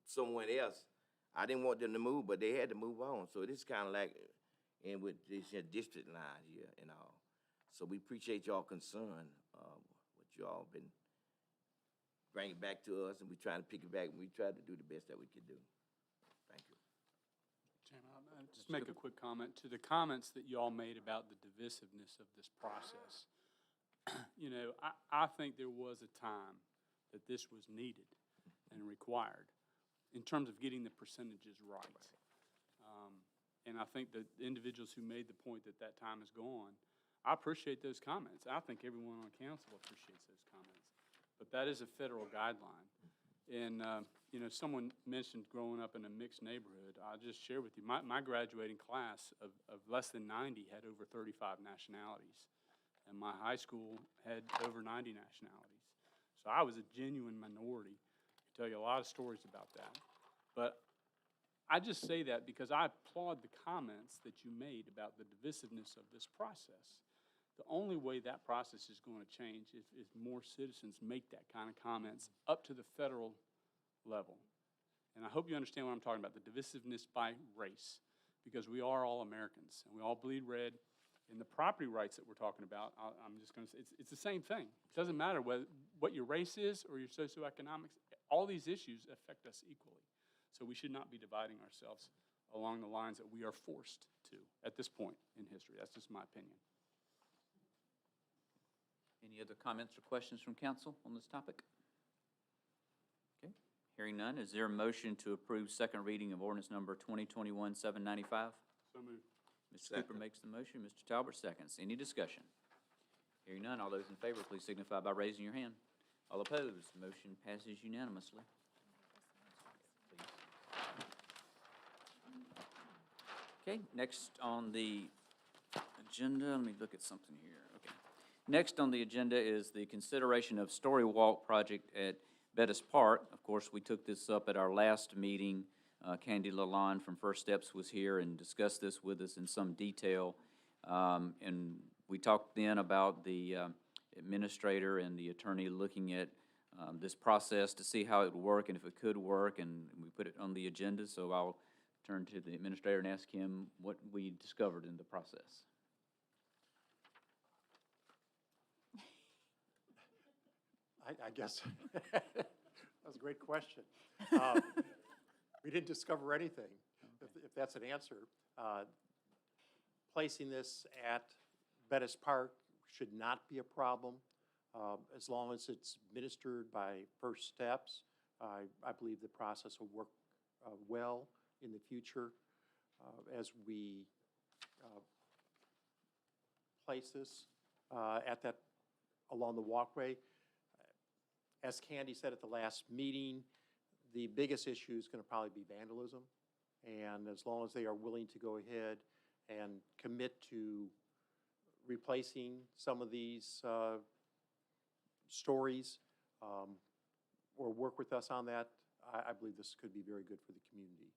somewhere else. I didn't want them to move, but they had to move on. So this is kind of like, and with this district line here and all. So we appreciate y'all concern, what y'all been bringing back to us, and we trying to pick it back, and we try to do the best that we can do. Thank you. Chairman, I'll just make a quick comment to the comments that you all made about the divisiveness of this process. I think there was a time that this was needed and required in terms of getting the percentages right. And I think that the individuals who made the point that that time is gone, I appreciate those comments. I think everyone on council appreciates those comments. But that is a federal guideline. And, you know, someone mentioned growing up in a mixed neighborhood. I'll just share with you, my graduating class of less than 90 had over 35 nationalities. And my high school had over 90 nationalities. So I was a genuine minority. I can tell you a lot of stories about that. But I just say that because I applaud the comments that you made about the divisiveness of this process. The only way that process is going to change is if more citizens make that kind of comments up to the federal level. And I hope you understand what I'm talking about, the divisiveness by race, because we are all Americans, and we all bleed red. And the property rights that we're talking about, I'm just going to say, it's the same thing. It doesn't matter what your race is or your socioeconomics. All these issues affect us equally. So we should not be dividing ourselves along the lines that we are forced to at this point in history. That's just my opinion. Any other comments or questions from council on this topic? Okay, hearing none, is there a motion to approve second reading of ordinance number 2021-795? So moved. Mr. Cooper makes the motion, Mr. Talbot seconds. Any discussion? Hearing none, all those in favor, please signify by raising your hand. All opposed, motion passes unanimously. Okay, next on the agenda, let me look at something here. Okay. Next on the agenda is the consideration of Story Walk project at Bettis Park. Of course, we took this up at our last meeting. Candy Lalonde from First Steps was here and discussed this with us in some detail. And we talked then about the administrator and the attorney looking at this process to see how it would work and if it could work, and we put it on the agenda. So I'll turn to the administrator and ask him what we discovered in the process. I guess that was a great question. We didn't discover anything, if that's an answer. Placing this at Bettis Park should not be a problem, as long as it's administered by First Steps. I believe the process will work well in the future as we place this at that, along the walkway. As Candy said at the last meeting, the biggest issue is going to probably be vandalism. And as long as they are willing to go ahead and commit to replacing some of these stories or work with us on that, I believe this could be very good for the community.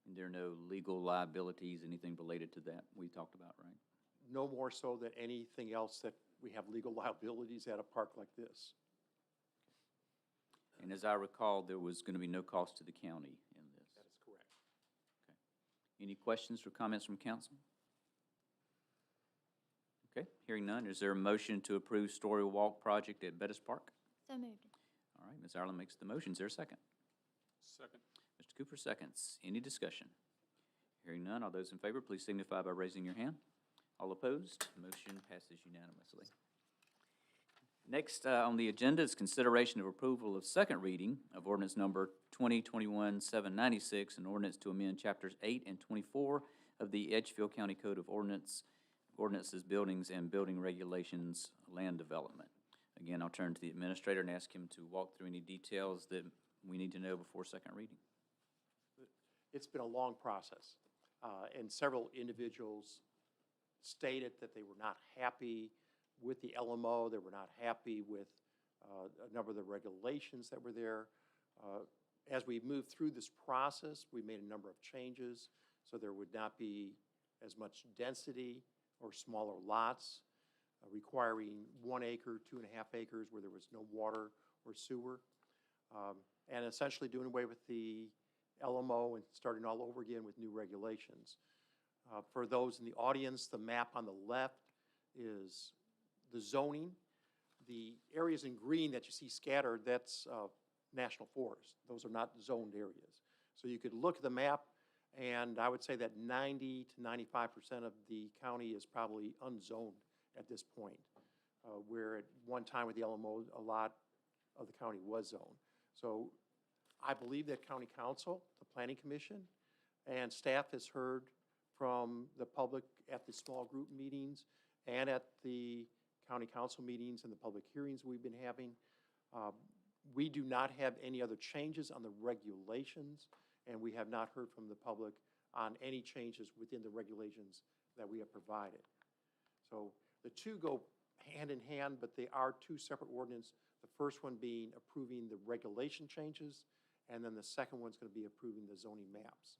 And there are no legal liabilities, anything related to that we talked about, right? No more so than anything else that we have legal liabilities at a park like this. And as I recall, there was going to be no cost to the county in this. That is correct. Okay. Any questions or comments from council? Okay, hearing none, is there a motion to approve Story Walk project at Bettis Park? So moved. All right, Ms. Ireland makes the motion. Is there a second? Second. Mr. Cooper seconds. Any discussion? Hearing none, all those in favor, please signify by raising your hand. All opposed, motion passes unanimously. Next on the agenda is consideration of approval of second reading of ordinance number 2021-796, an ordinance to amend chapters 8 and 24 of the Edgefield County Code of Ordinances, Buildings and Building Regulations, Land Development. Again, I'll turn to the administrator and ask him to walk through any details that we need to know before second reading. It's been a long process, and several individuals stated that they were not happy with the LMO, they were not happy with a number of the regulations that were there. As we moved through this process, we made a number of changes so there would not be as much density or smaller lots, requiring 1 acre, 2.5 acres where there was no water or sewer, and essentially doing away with the LMO and starting all over again with new regulations. For those in the audience, the map on the left is the zoning. The areas in green that you see scattered, that's national forest. Those are not zoned areas. So you could look at the map, and I would say that 90 to 95% of the county is probably unzoned at this point, where at one time with the LMO, a lot of the county was zoned. So I believe that county council, the planning commission, and staff has heard from the public at the small group meetings and at the county council meetings and the public hearings we've been having. We do not have any other changes on the regulations, and we have not heard from the public on any changes within the regulations that we have provided. So the two go hand in hand, but they are two separate ordinances. The first one being approving the regulation changes, and then the second one's going to be approving the zoning maps.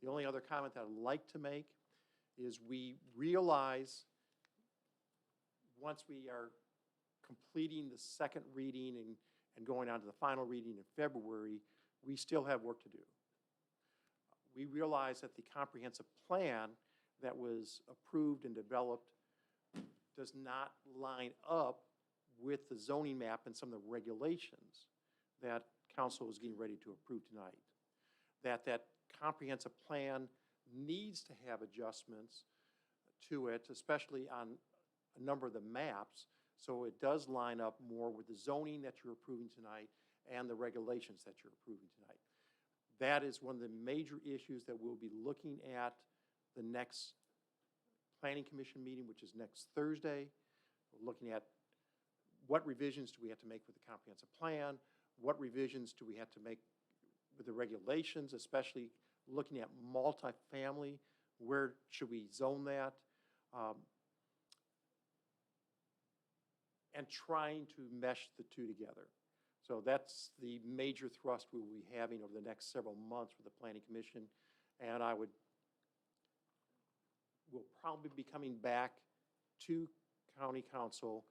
The only other comment that I'd like to make is we realize once we are completing the second reading and going on to the final reading in February, we still have work to do. We realize that the comprehensive plan that was approved and developed does not line up with the zoning map and some of the regulations that council is getting ready to approve tonight. That comprehensive plan needs to have adjustments to it, especially on a number of the maps, so it does line up more with the zoning that you're approving tonight and the regulations that you're approving tonight. That is one of the major issues that we'll be looking at the next Planning Commission meeting, which is next Thursday. We're looking at what revisions do we have to make with the comprehensive plan, what revisions do we have to make with the regulations, especially looking at multifamily, where should we zone that, and trying to mesh the two together. So that's the major thrust we will be having over the next several months with the Planning Commission, and we'll probably be coming back to County Council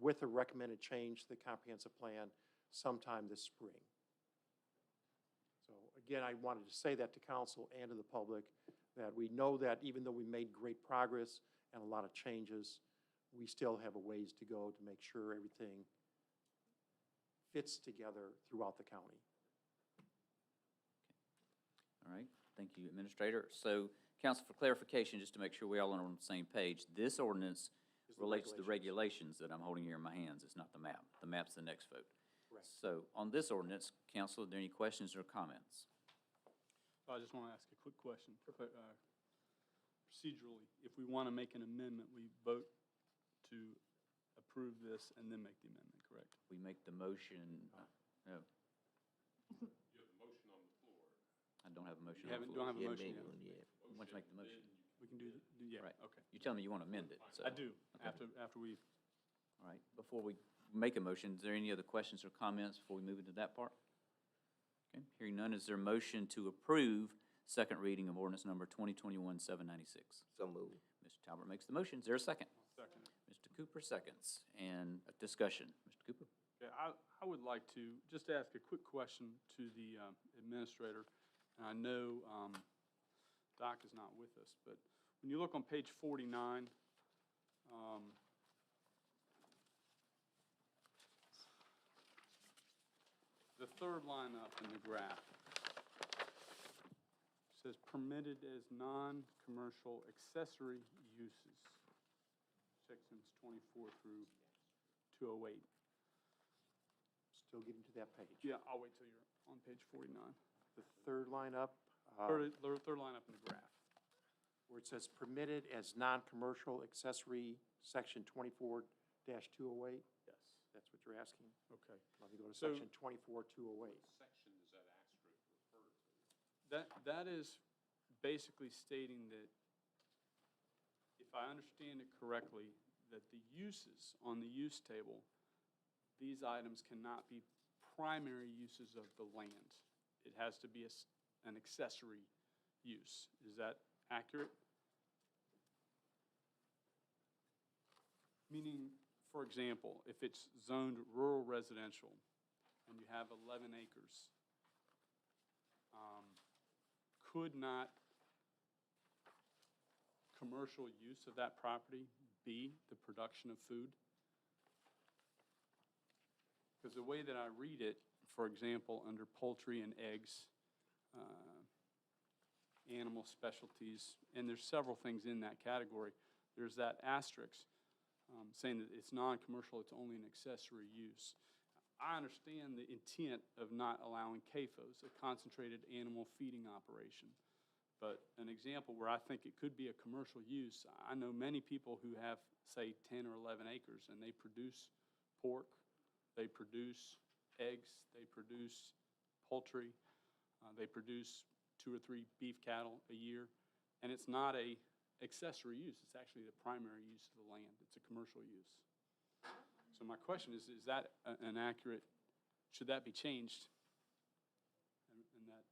with a recommended change to the comprehensive plan sometime this spring. So again, I wanted to say that to council and to the public, that we know that even though we made great progress and a lot of changes, we still have a ways to go to make sure everything fits together throughout the county. All right, thank you, Administrator. So, Council, for clarification, just to make sure we all are on the same page, this ordinance relates to the regulations that I'm holding here in my hands. It's not the map. The map's the next vote. Correct. So, on this ordinance, Council, are there any questions or comments? I just want to ask a quick question. Procedurally, if we want to make an amendment, we vote to approve this and then make the amendment, correct? We make the motion, no, You have a motion on the floor. I don't have a motion You on the don't floor. have a motion yet. Why don't you make the motion? We can do, yeah, Right. okay. You're telling me you want to amend it, so. I do, Okay. after we, All right, before we make a motion, is there any other questions or comments before we move into that part? Okay, hearing none, is there a motion to approve second reading of ordinance number 2021-796? So moved. Mr. Talbot makes the motion. Is there a second? second. Mr. Cooper seconds. And a discussion. Mr. Cooper? Okay, I would like to just ask a quick question to the administrator. And I know Doc is not with us, but when you look on page 49, the third line up in the graph says permitted as non-commercial accessory uses, sections 24 through 208. Still getting to that page. Yeah, I'll wait till you're on page 49. The third line up, Third line up in the graph. where it says permitted as non-commercial accessory, section 24-208. Yes. That's what you're asking? Okay. Let me go to So- section 24-208. Section does that asterisk refer to? That is basically stating that, if I understand it correctly, that the uses on the use table, these items cannot be primary uses of the land. It has to be an accessory use. Is that accurate? Meaning, for example, if it's zoned rural residential and you have 11 acres, could not commercial use of that property be the production of food? Because the way that I read it, for example, under poultry and eggs, animal specialties, and there's several things in that category, there's that asterisk saying that it's non-commercial, it's only an accessory use. I understand the intent of not allowing CAFOs, a concentrated animal feeding operation. But an example where I think it could be a commercial use, I know many people who have, say, 10 or 11 acres, and they produce pork, they produce eggs, they produce poultry, they produce 2 or 3 beef cattle a year, and it's not a accessory use, it's actually the primary use of the land. It's a commercial use. So my question is that an accurate, should that be changed? And that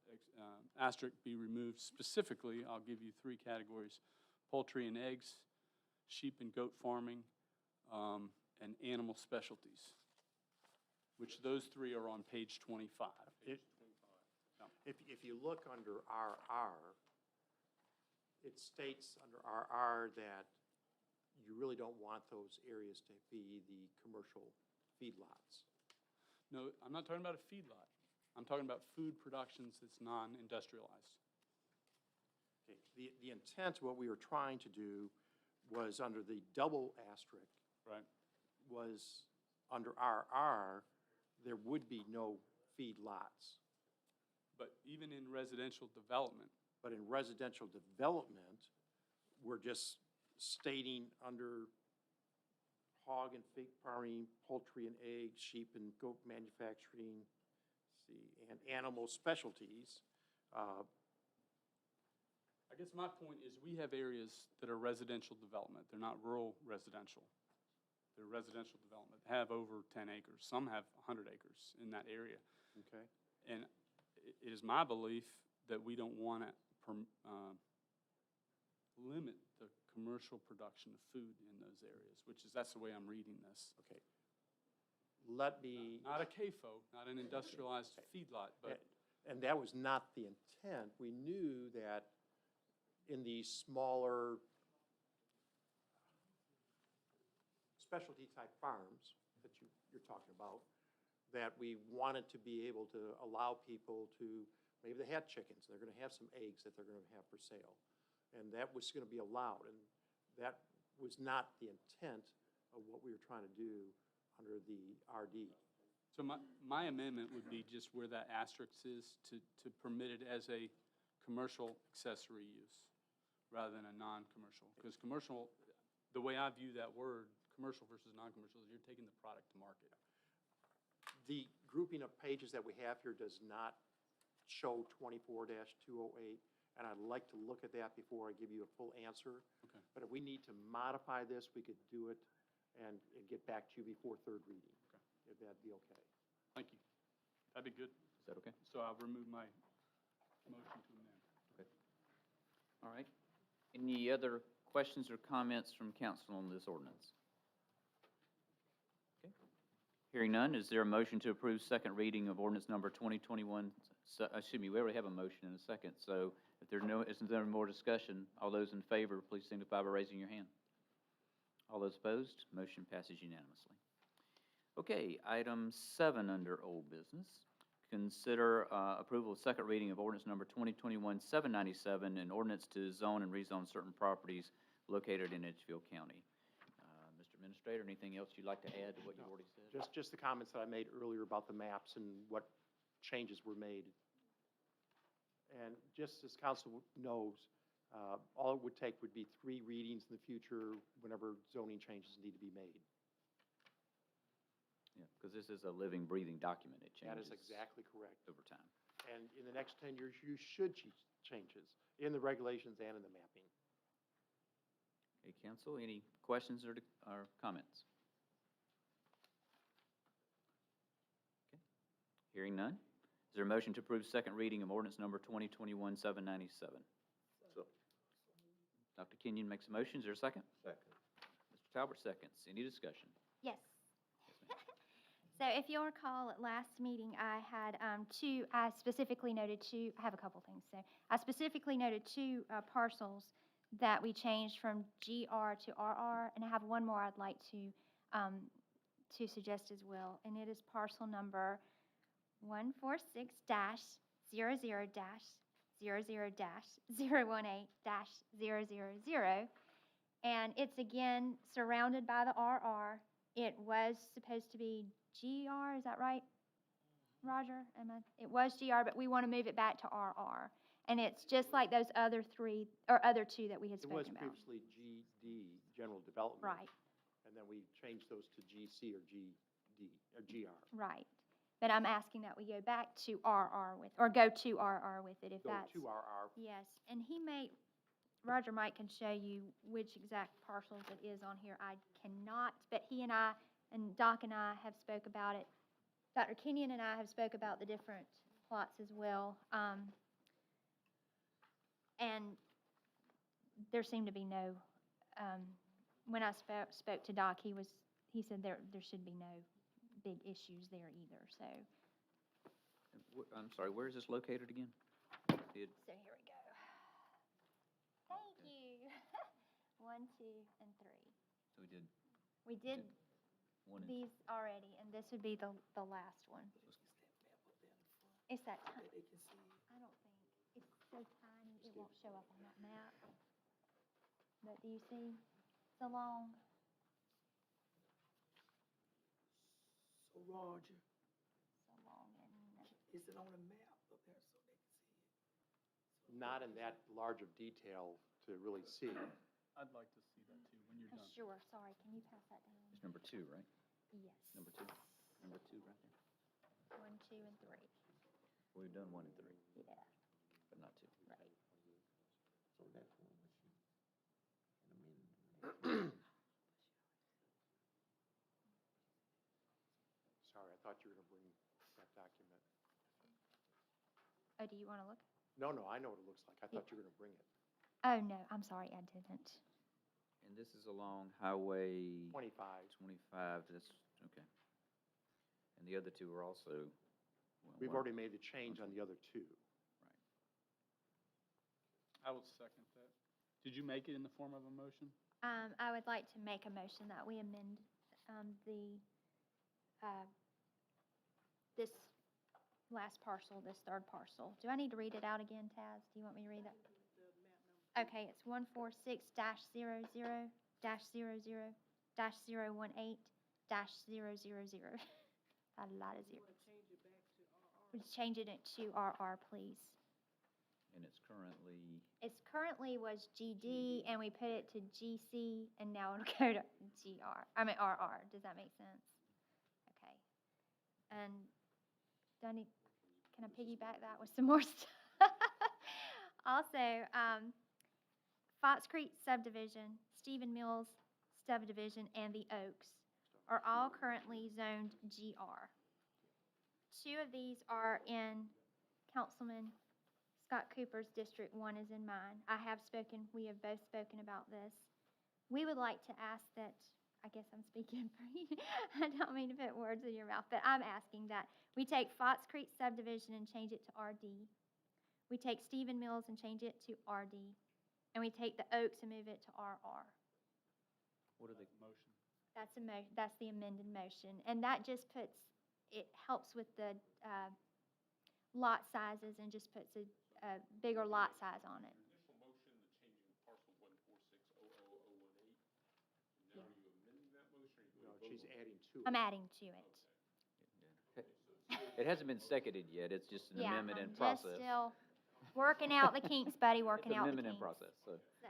asterisk be removed? Specifically, I'll give you 3 categories: poultry and eggs, sheep and goat farming, and animal specialties, which those 3 are on page 25. If you look under RR, it states under RR that you really don't want those areas to be the commercial feedlots. No, I'm not talking about a feedlot. I'm talking about food productions that's non-industrialized. Okay. The intent, what we were trying to do was under the double asterisk, Right. was under RR, there would be no feedlots. But even in residential development, But in residential development, we're just stating under hog and pig farming, poultry and eggs, sheep and goat manufacturing, and animal specialties. I guess my point is we have areas that are residential development. They're not rural residential. They're residential development, have over 10 acres. Some have 100 acres in that area. Okay. And it is my belief that we don't want to limit the commercial production of food in those areas, that's the way I'm reading this. Okay. Let me. Not a CAFO, not an industrialized feedlot, but. And that was not the intent. We knew that in these smaller specialty type farms that you're talking about, that we wanted to be able to allow people to, maybe they had chickens, they're gonna have some eggs that they're gonna have for sale. And that was gonna be allowed, and that was not the intent of what we were trying to do under the RD. So my amendment would be just where that asterisk is, to permit it as a commercial accessory use rather than a non-commercial. Because commercial, the way I view that word, commercial versus non-commercial, is you're taking the product to market. The grouping of pages that we have here does not show 24-208, and I'd like to look at that before I give you a full answer. Okay. But if we need to modify this, we could do it and get back to you before third reading. Okay. If that'd be okay. Thank you. That'd be good. Is that okay? So I'll remove my motion to amend. Okay. All right. Any other questions or comments from council on this ordinance? Okay. Hearing none, is there a motion to approve second reading of ordinance number 2021? We already have a motion in a second. So if isn't there more discussion, all those in favor, please signify by raising your hand. All those opposed, motion passes unanimously. Okay, item 7 under old business. Consider approval of second reading of ordinance number 2021-797, an ordinance to zone and rezone certain properties located in Edgefield County. Mr. Administrator, anything else you'd like to add to what you've already said? Just the comments that I made earlier about the maps and what changes were made. And just as council knows, all it would take would be 3 readings in the future whenever zoning changes need to be made. Yeah, because this is a living, breathing document. It changes. That is exactly correct. Over time. And in the next 10 years, you should see changes in the regulations and in the mapping. Okay, council, any questions or comments? Okay. Hearing none. Is there a motion to approve second reading of ordinance number 2021-797? So. Dr. Kenyon makes a motion. Is there a second? Second. Mr. Talbot seconds. Any discussion? Yes. So if you'll recall, at last meeting, I had I specifically noted 2, I have a couple things. So I specifically noted 2 parcels that we changed from GR to RR, and I have one more I'd like to suggest as well, and it is parcel number 146-00-00-018-000, and it's again surrounded by the RR. It was supposed to be GR, is that right? Roger, it was GR, but we want to move it back to RR. And it's just like those other two that we had It was spoken about. previously GD, General Development. Right, And then we changed those to GC or GD, or GR. right. But I'm asking that we go back to RR with, or go to RR with it, if Go that's. to RR. Yes, and Roger Mike can show you which exact parcels it is on here. I cannot, but he and I, and Doc and I have spoke about it. Dr. Kenyon and I have spoke about the different plots as well. And there seemed to be no, when I spoke to Doc, he said there should be no big issues there either, so. I'm sorry, where is this located again? So here we go. Thank you. 1, 2, and 3. So We did one and these already, and this would be the last one. It's that tiny. I don't think, it's so tiny, it won't show up on that map. But do you see? So long. So Roger, So long and, is it on a map up there so they can see it? Not in that large of detail to really see. I'd like to see that too, when you're done. sure, sorry, can you pass that down? it's number 2, right? Yes. Number 2 right there. 1, 2, and 3. We've done 1 and 3, Yeah, but not 2. right. So that's one machine. And a minute. Sorry, I thought you were going to bring that document. Oh, do you want to look? No, I know what it looks like. I thought you were going to bring it. Oh, no, I'm sorry, I didn't. And this is along Highway 25. 25, that's, okay. And the other 2 are also. well, We've one- already made the change on the other 2. I will second that. Did you make it in the form of a motion? I would like to make a motion that we amend this last parcel, this third parcel. Do I need to read it out again, Taz? Do you want me to read that? Okay, it's 146-00-00-018-000. A lot of zeros. Would change it to RR, please. And it's currently, Currently was GD, and we put it to GC, and now it'll go to RR. Does that make sense? Okay. And can I piggyback that with some more stuff? Also, Fox Creek subdivision, Stephen Mills subdivision, and the Oaks are all currently zoned GR. 2 of these are in Councilman Scott Cooper's District, 1 is in mine. We have both spoken about this. We would like to ask that, I guess I'm speaking for you, I don't mean to put words in your mouth, but I'm asking that we take Fox Creek subdivision and change it to RD. We take Stephen Mills and change it to RD. And we take the Oaks and move it to RR. what are they? Motion. That's the amended motion. And that just it helps with the lot sizes and just puts a bigger lot size on it. Initial motion, the changing of parcel 146-00018. And now are you amending that motion or are you No, going to she's vote on it? adding to it. I'm adding to it. It hasn't been seconded yet, it's just an Yeah, amendment in I'm just process. still working out the kinks, buddy, It's working an out the amendment in kinks. process, so. So,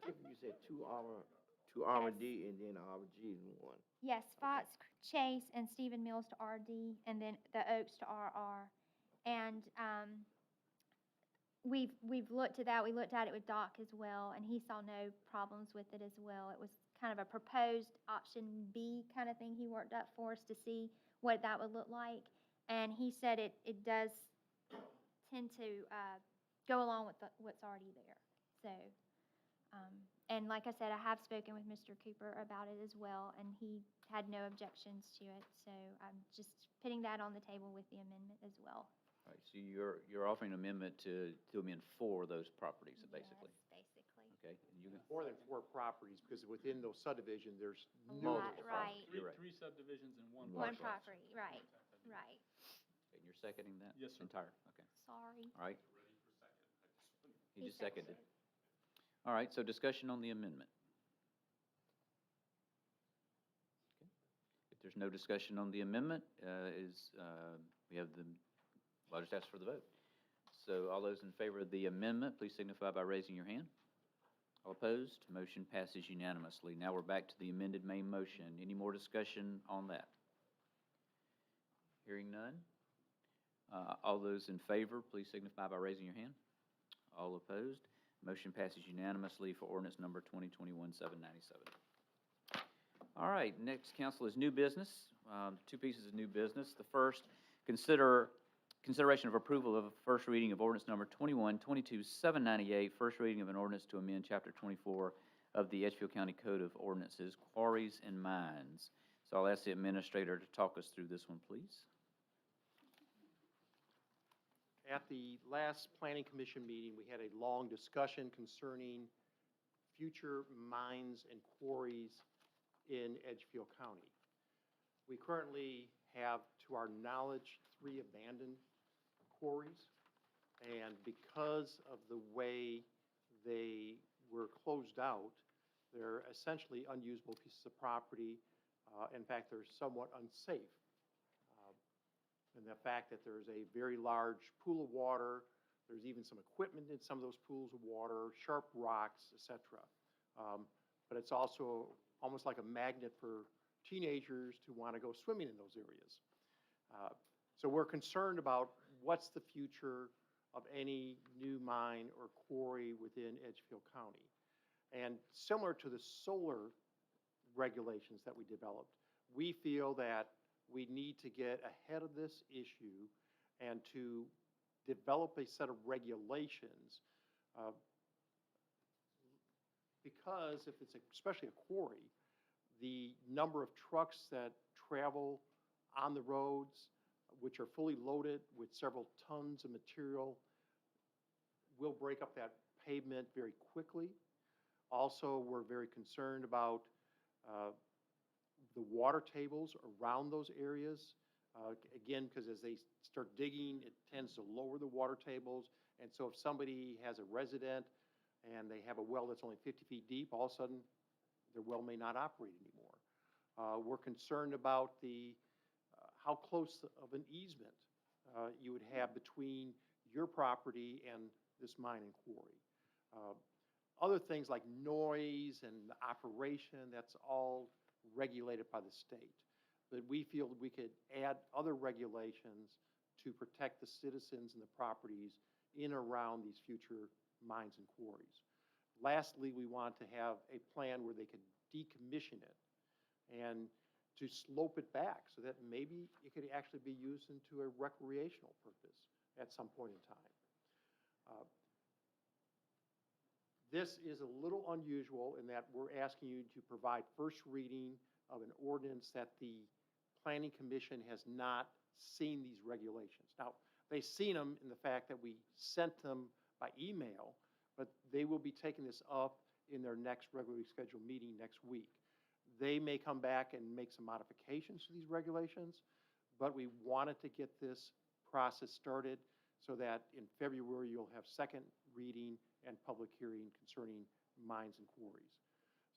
You said two R&D and then RG in one. yes, Fox Chase and Stephen Mills to RD, and then the Oaks to RR. And we've looked at that. We looked at it with Doc as well, and he saw no problems with it as well. It was kind of a proposed option B kind of thing he worked up for us to see what that would look like. And he said it does tend to go along with what's already there. So, and like I said, I have spoken with Mr. Cooper about it as well, and he had no objections to it. So I'm just putting that on the table with the amendment as well. All right, so you're offering an amendment to amend 4 of those properties, basically. Yes, basically. Okay, and you can, More than 4 properties, because within those subdivisions, there's A lot, multiple right. You're right. 3 subdivisions and 1 One parcel. property, right, right. and you're seconding that? Yes, sir. Entire, okay. Sorry. All right, Ready for second? he just seconded. All right, so discussion on the amendment. Okay. If there's no discussion on the amendment, we have the, well, I'll just ask for the vote. So all those in favor of the amendment, please signify by raising your hand. All opposed? Motion passes unanimously. Now we're back to the amended main motion. Any more discussion on that? Hearing none. All those in favor, please signify by raising your hand. All opposed? Motion passes unanimously for ordinance number 2021-797. All right, next, council, is new business. Two pieces of new business. The first, consideration of approval of a first reading of ordinance number 21-22-798, first reading of an ordinance to amend Chapter 24 of the Edgefield County Code of Ordinances, Quarries and Mines. So I'll ask the administrator to talk us through this one, please. At the last Planning Commission meeting, we had a long discussion concerning future mines and quarries in Edgefield County. We currently have, to our knowledge, 3 abandoned quarries, and because of the way they were closed out, they're essentially unusable pieces of property. In fact, they're somewhat unsafe. And the fact that there's a very large pool of water, there's even some equipment in some of those pools of water, sharp rocks, etc. But it's also almost like a magnet for teenagers to want to go swimming in those areas. So we're concerned about what's the future of any new mine or quarry within Edgefield County. And similar to the solar regulations that we developed, we feel that we need to get ahead of this issue and to develop a set of regulations because if it's especially a quarry, the number of trucks that travel on the roads, which are fully loaded with several tons of material, will break up that pavement very quickly. Also, we're very concerned about the water tables around those areas. Again, because as they start digging, it tends to lower the water tables. And so if somebody has a resident and they have a well that's only 50 feet deep, all of a sudden their well may not operate anymore. We're concerned about how close of an easement you would have between your property and this mine and quarry. Other things like noise and operation, that's all regulated by the state. But we feel that we could add other regulations to protect the citizens and the properties in and around these future mines and quarries. Lastly, we want to have a plan where they could decommission it and to slope it back so that maybe it could actually be used into a recreational purpose at some point in time. This is a little unusual in that we're asking you to provide first reading of an ordinance that the Planning Commission has not seen these regulations. Now, they've seen them in the fact that we sent them by email, but they will be taking this up in their next regularly scheduled meeting next week. They may come back and make some modifications to these regulations, but we wanted to get this process started so that in February you'll have second reading and public hearing concerning mines and quarries.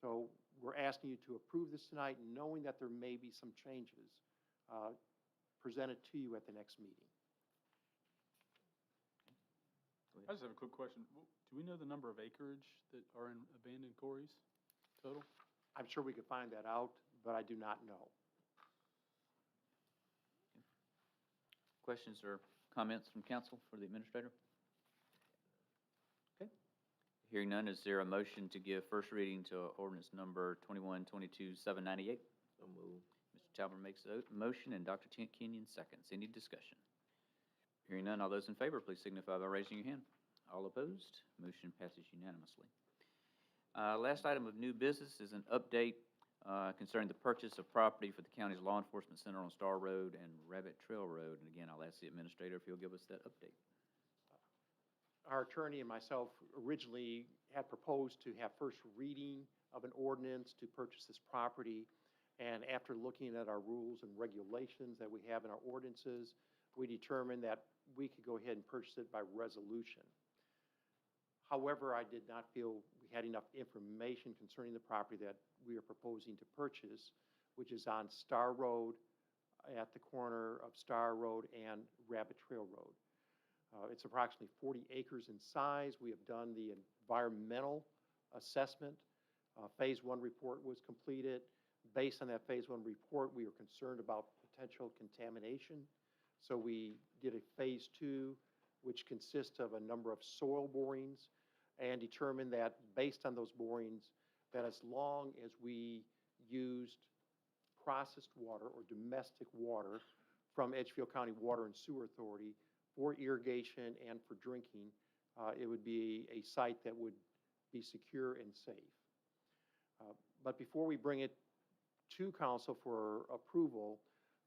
So we're asking you to approve this tonight, knowing that there may be some changes presented to you at the next meeting. I just have a quick question. Do we know the number of acreage that are in abandoned quarries total? I'm sure we could find that out, but I do not know. Questions or comments from council for the administrator? Okay. Hearing none, is there a motion to give first reading to ordinance number 21-22-798? So moved. Mr. Talbot makes a motion and Dr. Kenyon seconds. Any discussion? Hearing none, all those in favor, please signify by raising your hand. All opposed? Motion passes unanimously. Last item of new business is an update concerning the purchase of property for the county's law enforcement center on Star Road and Rabbit Trail Road. And again, I'll ask the administrator if he'll give us that update. Our attorney and myself originally had proposed to have first reading of an ordinance to purchase this property. And after looking at our rules and regulations that we have in our ordinances, we determined that we could go ahead and purchase it by resolution. However, I did not feel we had enough information concerning the property that we are proposing to purchase which is on Star Road at the corner of Star Road and Rabbit Trail Road. It's approximately 40 acres in size. We have done the environmental assessment. Phase 1 report was completed. Based on that Phase 1 report, we were concerned about potential contamination. So we did a Phase 2, which consists of a number of soil borings, and determined that based on those borings, that as long as we used processed water or domestic water from Edgefield County Water and Sewer Authority for irrigation and for drinking, it would be a site that would be secure and safe. But before we bring it to council for approval,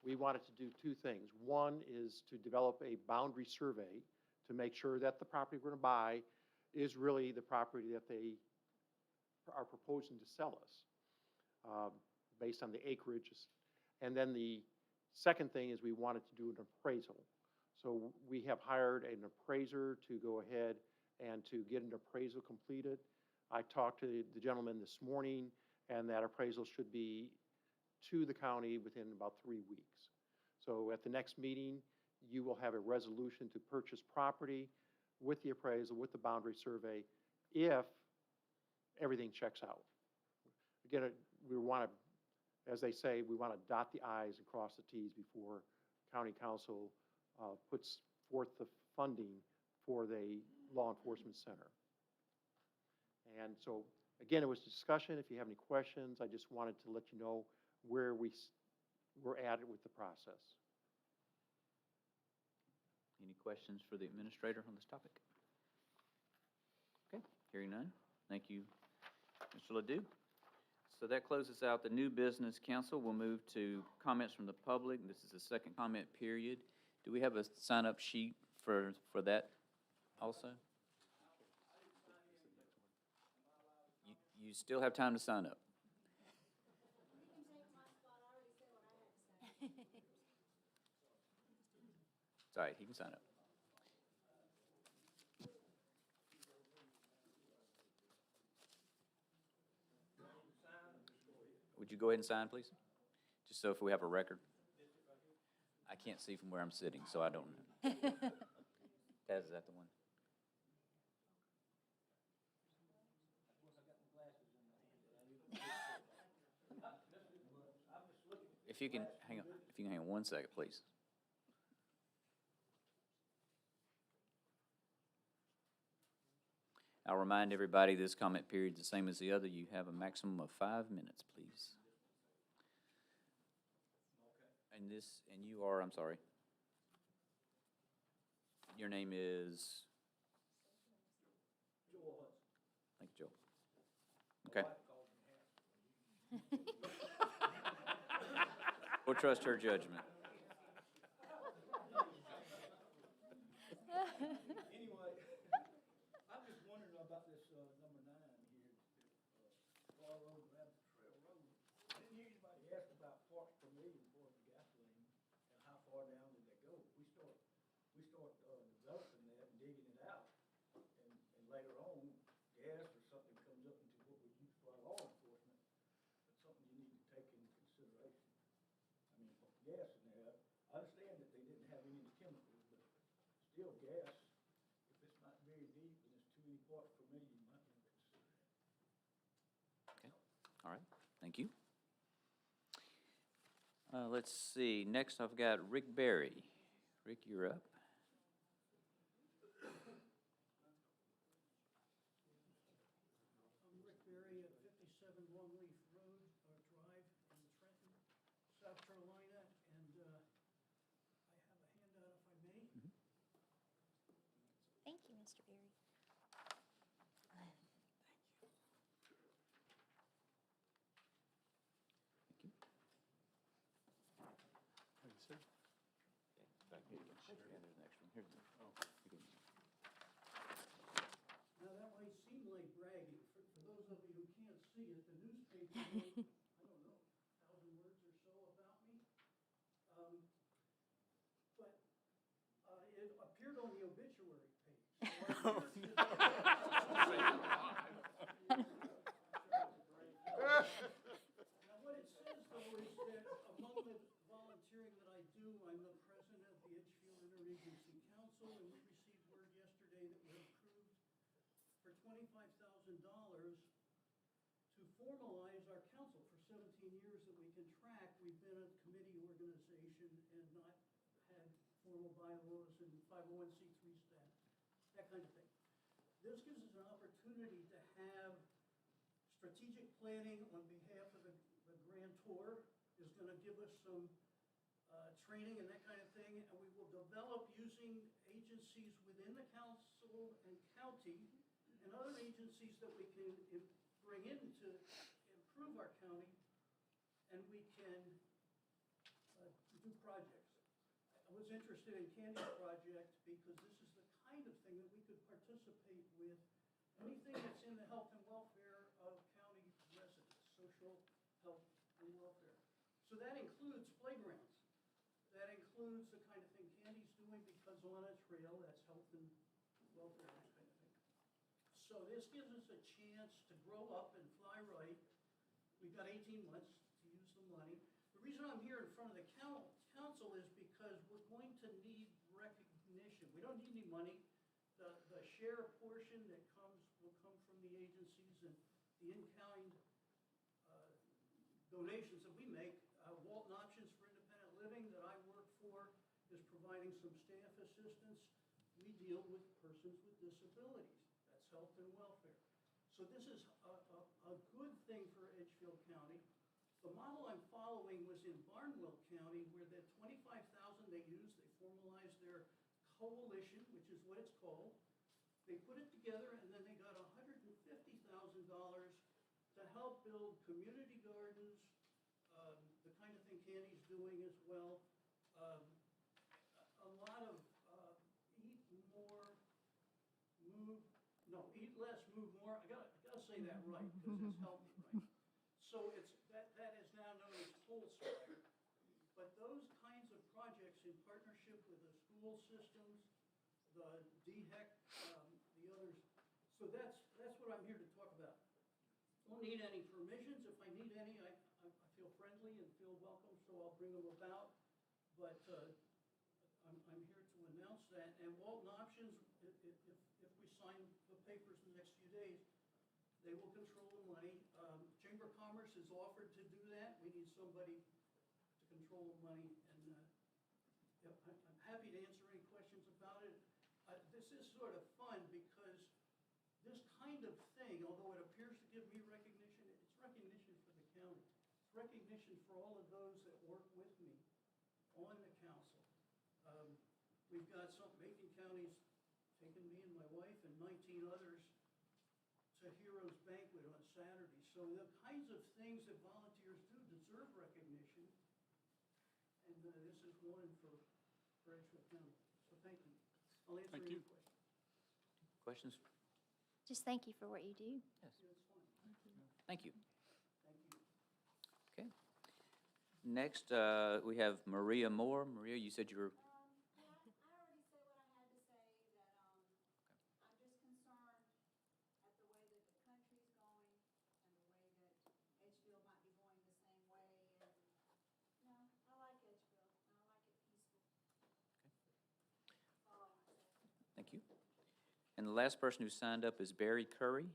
we wanted to do two things. One is to develop a boundary survey to make sure that the property we're going to buy is really the property that they are proposing to sell us, based on the acreage. And then the second thing is we wanted to do an appraisal. So we have hired an appraiser to go ahead and to get an appraisal completed. I talked to the gentleman this morning, and that appraisal should be to the county within about 3 weeks. So at the next meeting, you will have a resolution to purchase property with the appraisal, with the boundary survey, if everything checks out. Again, we want to, as they say, we want to dot the i's and cross the t's before county council puts forth the funding for the law enforcement center. And so, again, it was a discussion. If you have any questions, I just wanted to let you know where we're at with the process. Any questions for the administrator on this topic? Okay, hearing none. Thank you, Mr. Ledoux. So that closes out the new business. Council will move to comments from the public. This is the second comment period. Do we have a sign-up sheet for that also? You still have time to sign up. It's all right, he can sign up. Would you go ahead and sign, please? Just so if we have a record. I can't see from where I'm sitting, so I don't know. Taz, is that the one? If you can hang on 1 second, please. I'll remind everybody this comment period is the same as the other. You have a maximum of 5 minutes, please. And you are, I'm sorry. Your name is? Joel. Thank you, Joel. Okay. We'll trust her judgment. Anyway, I'm just wondering about this number 9 here, Star Road, Rabbit Trail Road. I didn't hear anybody ask about parts per million for the gasoline, and how far down did they go? We start developing that and digging it out, and later on, gas or something comes up into what we use for our law enforcement. That's something you need to take into consideration. I mean, gas in there, I understand that they didn't have any of the chemicals, but still gas, if it's not very deep and it's too many parts per million, you might want to consider that. Okay, all right, thank you. Let's see, next I've got Rick Berry. Rick, you're up. I'm Rick Berry at 57 Longleaf Road, Drive in Trenton, South Carolina, and I have a handout if I may. Thank you, Mr. Berry. Now, that might seem like bragging. For those of you who can't see it, the newspaper wrote, I don't know, 1,000 words or so about me. But it appeared on the obituary page. So now, what it says, though, is $25,000 to formalize our council. For 17 years that we can track, we've been a committee organization and not had formal bylaws and 501c3 status, that kind of thing. This gives us an opportunity to have strategic planning on behalf of the grantor, is going to give us some training and that kind of thing, and we will develop using agencies within the council and county and other agencies that we can bring in to improve our county, and we can do projects. I was interested in Candy's project because this is the kind of thing that we could participate with, anything that's in the health and welfare of county residents, social health and welfare. So that includes playgrounds. That includes the kind of thing Candy's doing, because on a trail, that's health and welfare, that kind of thing. So this gives us a chance to grow up and fly right. We've got 18 months to use the money. The reason I'm here in front of the council is because we're going to need recognition. We don't need any money. The share portion that will come from the agencies and the in-kind donations that we make. Walton Options for Independent Living that I work for is providing some staff assistance. We deal with persons with disabilities. That's health and welfare. So this is a good thing for Edgefield County. The model I'm following was in Barnwell County, where the $25,000 they used, they formalized their coalition, which is what it's called. They put it together, and then they got $150,000 to help build community gardens, the kind of thing Candy's doing as well. A lot of eat less, move more. I gotta say that right, because it's healthy, right? So that is now known as Wholespire. But those kinds of projects in partnership with the school systems, the DHEC, the others. So that's what I'm here to talk about. Don't need any permissions. If I need any, I feel friendly and feel welcome, so I'll bring them about. But I'm here to announce that. And Walton Options, if we sign the papers in the next few days, they will control the money. Chamber of Commerce has offered to do that. We need somebody to control the money. And I'm happy to answer any questions about it. This is sort of fun because this kind of thing, although it appears to give me recognition, it's recognition for the county. It's recognition for all of those that work with me on the council. We've got Macon County's taken me and my wife and 19 others to Heroes Banquet on Saturday. So the kinds of things that volunteers do deserve recognition, and this is one for Edgefield County. So thank you. I'll answer any questions. Questions? Just thank you for what you do. Yes. Yeah, it's fine. Thank you. Thank you. Okay. Next, we have Maria Moore. Maria, you said you were. I already said what I had to say, that I'm just concerned at the way that the country's going and the way that Edgefield might be going the same way. And, I like Edgefield, and I like it peaceful. That's all I want to say. Thank you. And the last person who signed up is Barry Curry.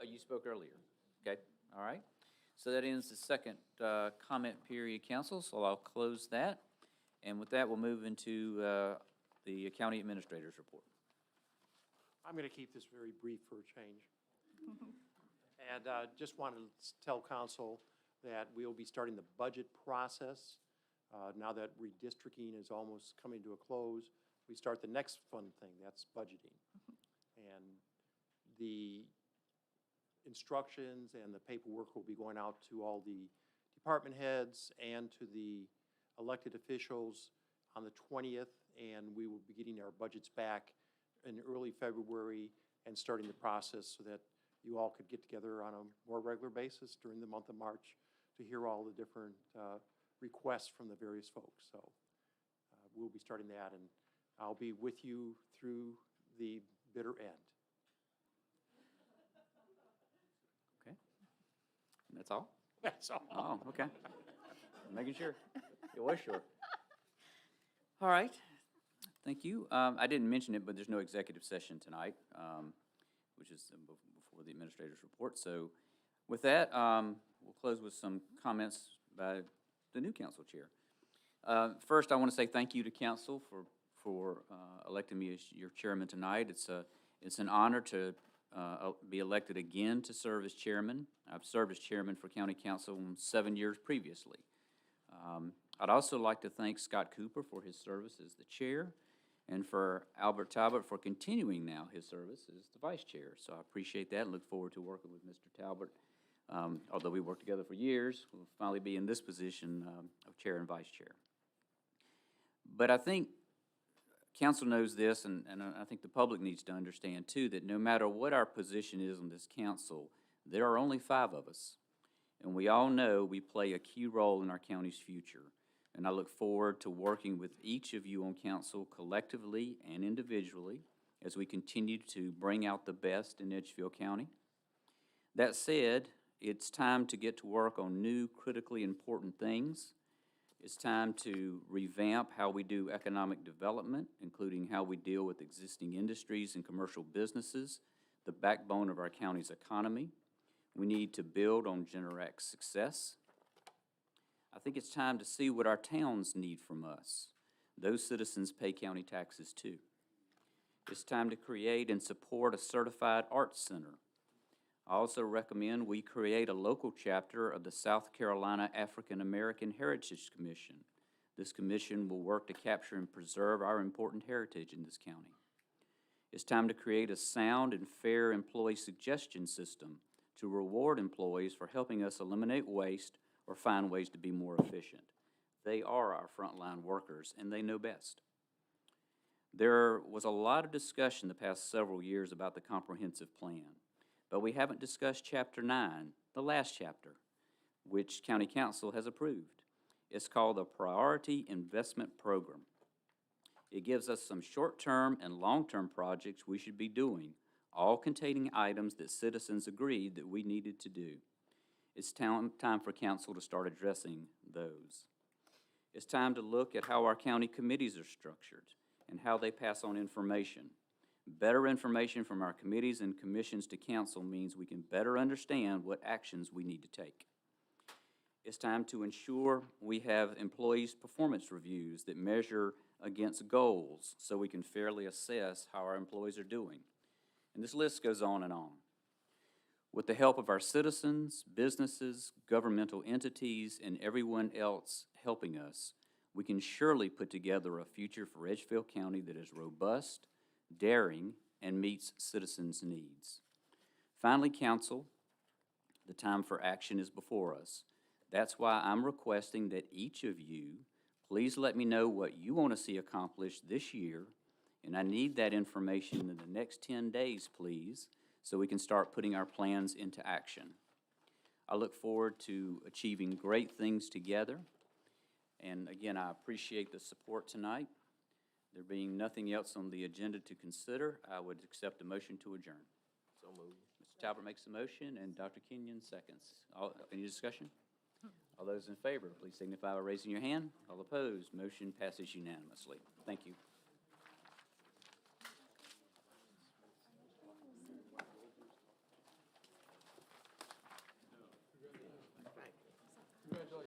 You spoke earlier. Okay, all right. So that ends the second comment period, council, so I'll close that. And with that, we'll move into the county administrator's report. I'm going to keep this very brief for a change. And just wanted to tell council that we'll be starting the budget process. Now that redistricting is almost coming to a close, we start the next fun thing, that's budgeting. And the instructions and the paperwork will be going out to all the department heads and to the elected officials on the 20th, and we will be getting our budgets back in early February and starting the process so that you all could get together on a more regular basis during the month of March to hear all the different requests from the various folks. So we'll be starting that, and I'll be with you through the bitter end. Okay. And that's all? That's all. Oh, okay. Making sure. It was short. All right. Thank you. I didn't mention it, but there's no executive session tonight, which is before the administrator's report. So with that, we'll close with some comments by the new council chair. First, I want to say thank you to council for electing me as your chairman tonight. It's an honor to be elected again to serve as chairman. I've served as chairman for county council 7 years previously. I'd also like to thank Scott Cooper for his service as the chair, and for Albert Talbot for continuing now his service as the vice chair. So I appreciate that and look forward to working with Mr. Talbot. Although we worked together for years, we'll finally be in this position of chair and vice chair. But I think council knows this, and I think the public needs to understand too, that no matter what our position is on this council, there are only 5 of us. And we all know we play a key role in our county's future. And I look forward to working with each of you on council collectively and individually as we continue to bring out the best in Edgefield County. That said, it's time to get to work on new critically important things. It's time to revamp how we do economic development, including how we deal with existing industries and commercial businesses, the backbone of our county's economy. We need to build on Generac's success. I think it's time to see what our towns need from us. Those citizens pay county taxes too. It's time to create and support a certified arts center. I also recommend we create a local chapter of the South Carolina African American Heritage Commission. This commission will work to capture and preserve our important heritage in this county. It's time to create a sound and fair employee suggestion system to reward employees for helping us eliminate waste or find ways to be more efficient. They are our frontline workers, and they know best. There was a lot of discussion the past several years about the comprehensive plan, but we haven't discussed Chapter 9, the last chapter, which County Council has approved. It's called the Priority Investment Program. It gives us some short-term and long-term projects we should be doing, all containing items that citizens agreed that we needed to do. It's time for council to start addressing those. It's time to look at how our county committees are structured and how they pass on information. Better information from our committees and commissions to council means we can better understand what actions we need to take. It's time to ensure we have employees' performance reviews that measure against goals so we can fairly assess how our employees are doing. And this list goes on and on. With the help of our citizens, businesses, governmental entities, and everyone else helping us, we can surely put together a future for Edgefield County that is robust, daring, and meets citizens' needs. Finally, council, the time for action is before us. That's why I'm requesting that each of you please let me know what you want to see accomplished this year, and I need that information in the next 10 days, please, so we can start putting our plans into action. I look forward to achieving great things together. And again, I appreciate the support tonight. There being nothing else on the agenda to consider, I would accept a motion to adjourn. So moved. Mr. Talbot makes the motion, and Dr. Kenyon seconds. Any discussion? All those in favor, please signify by raising your hand. All opposed, motion passes unanimously. Thank you.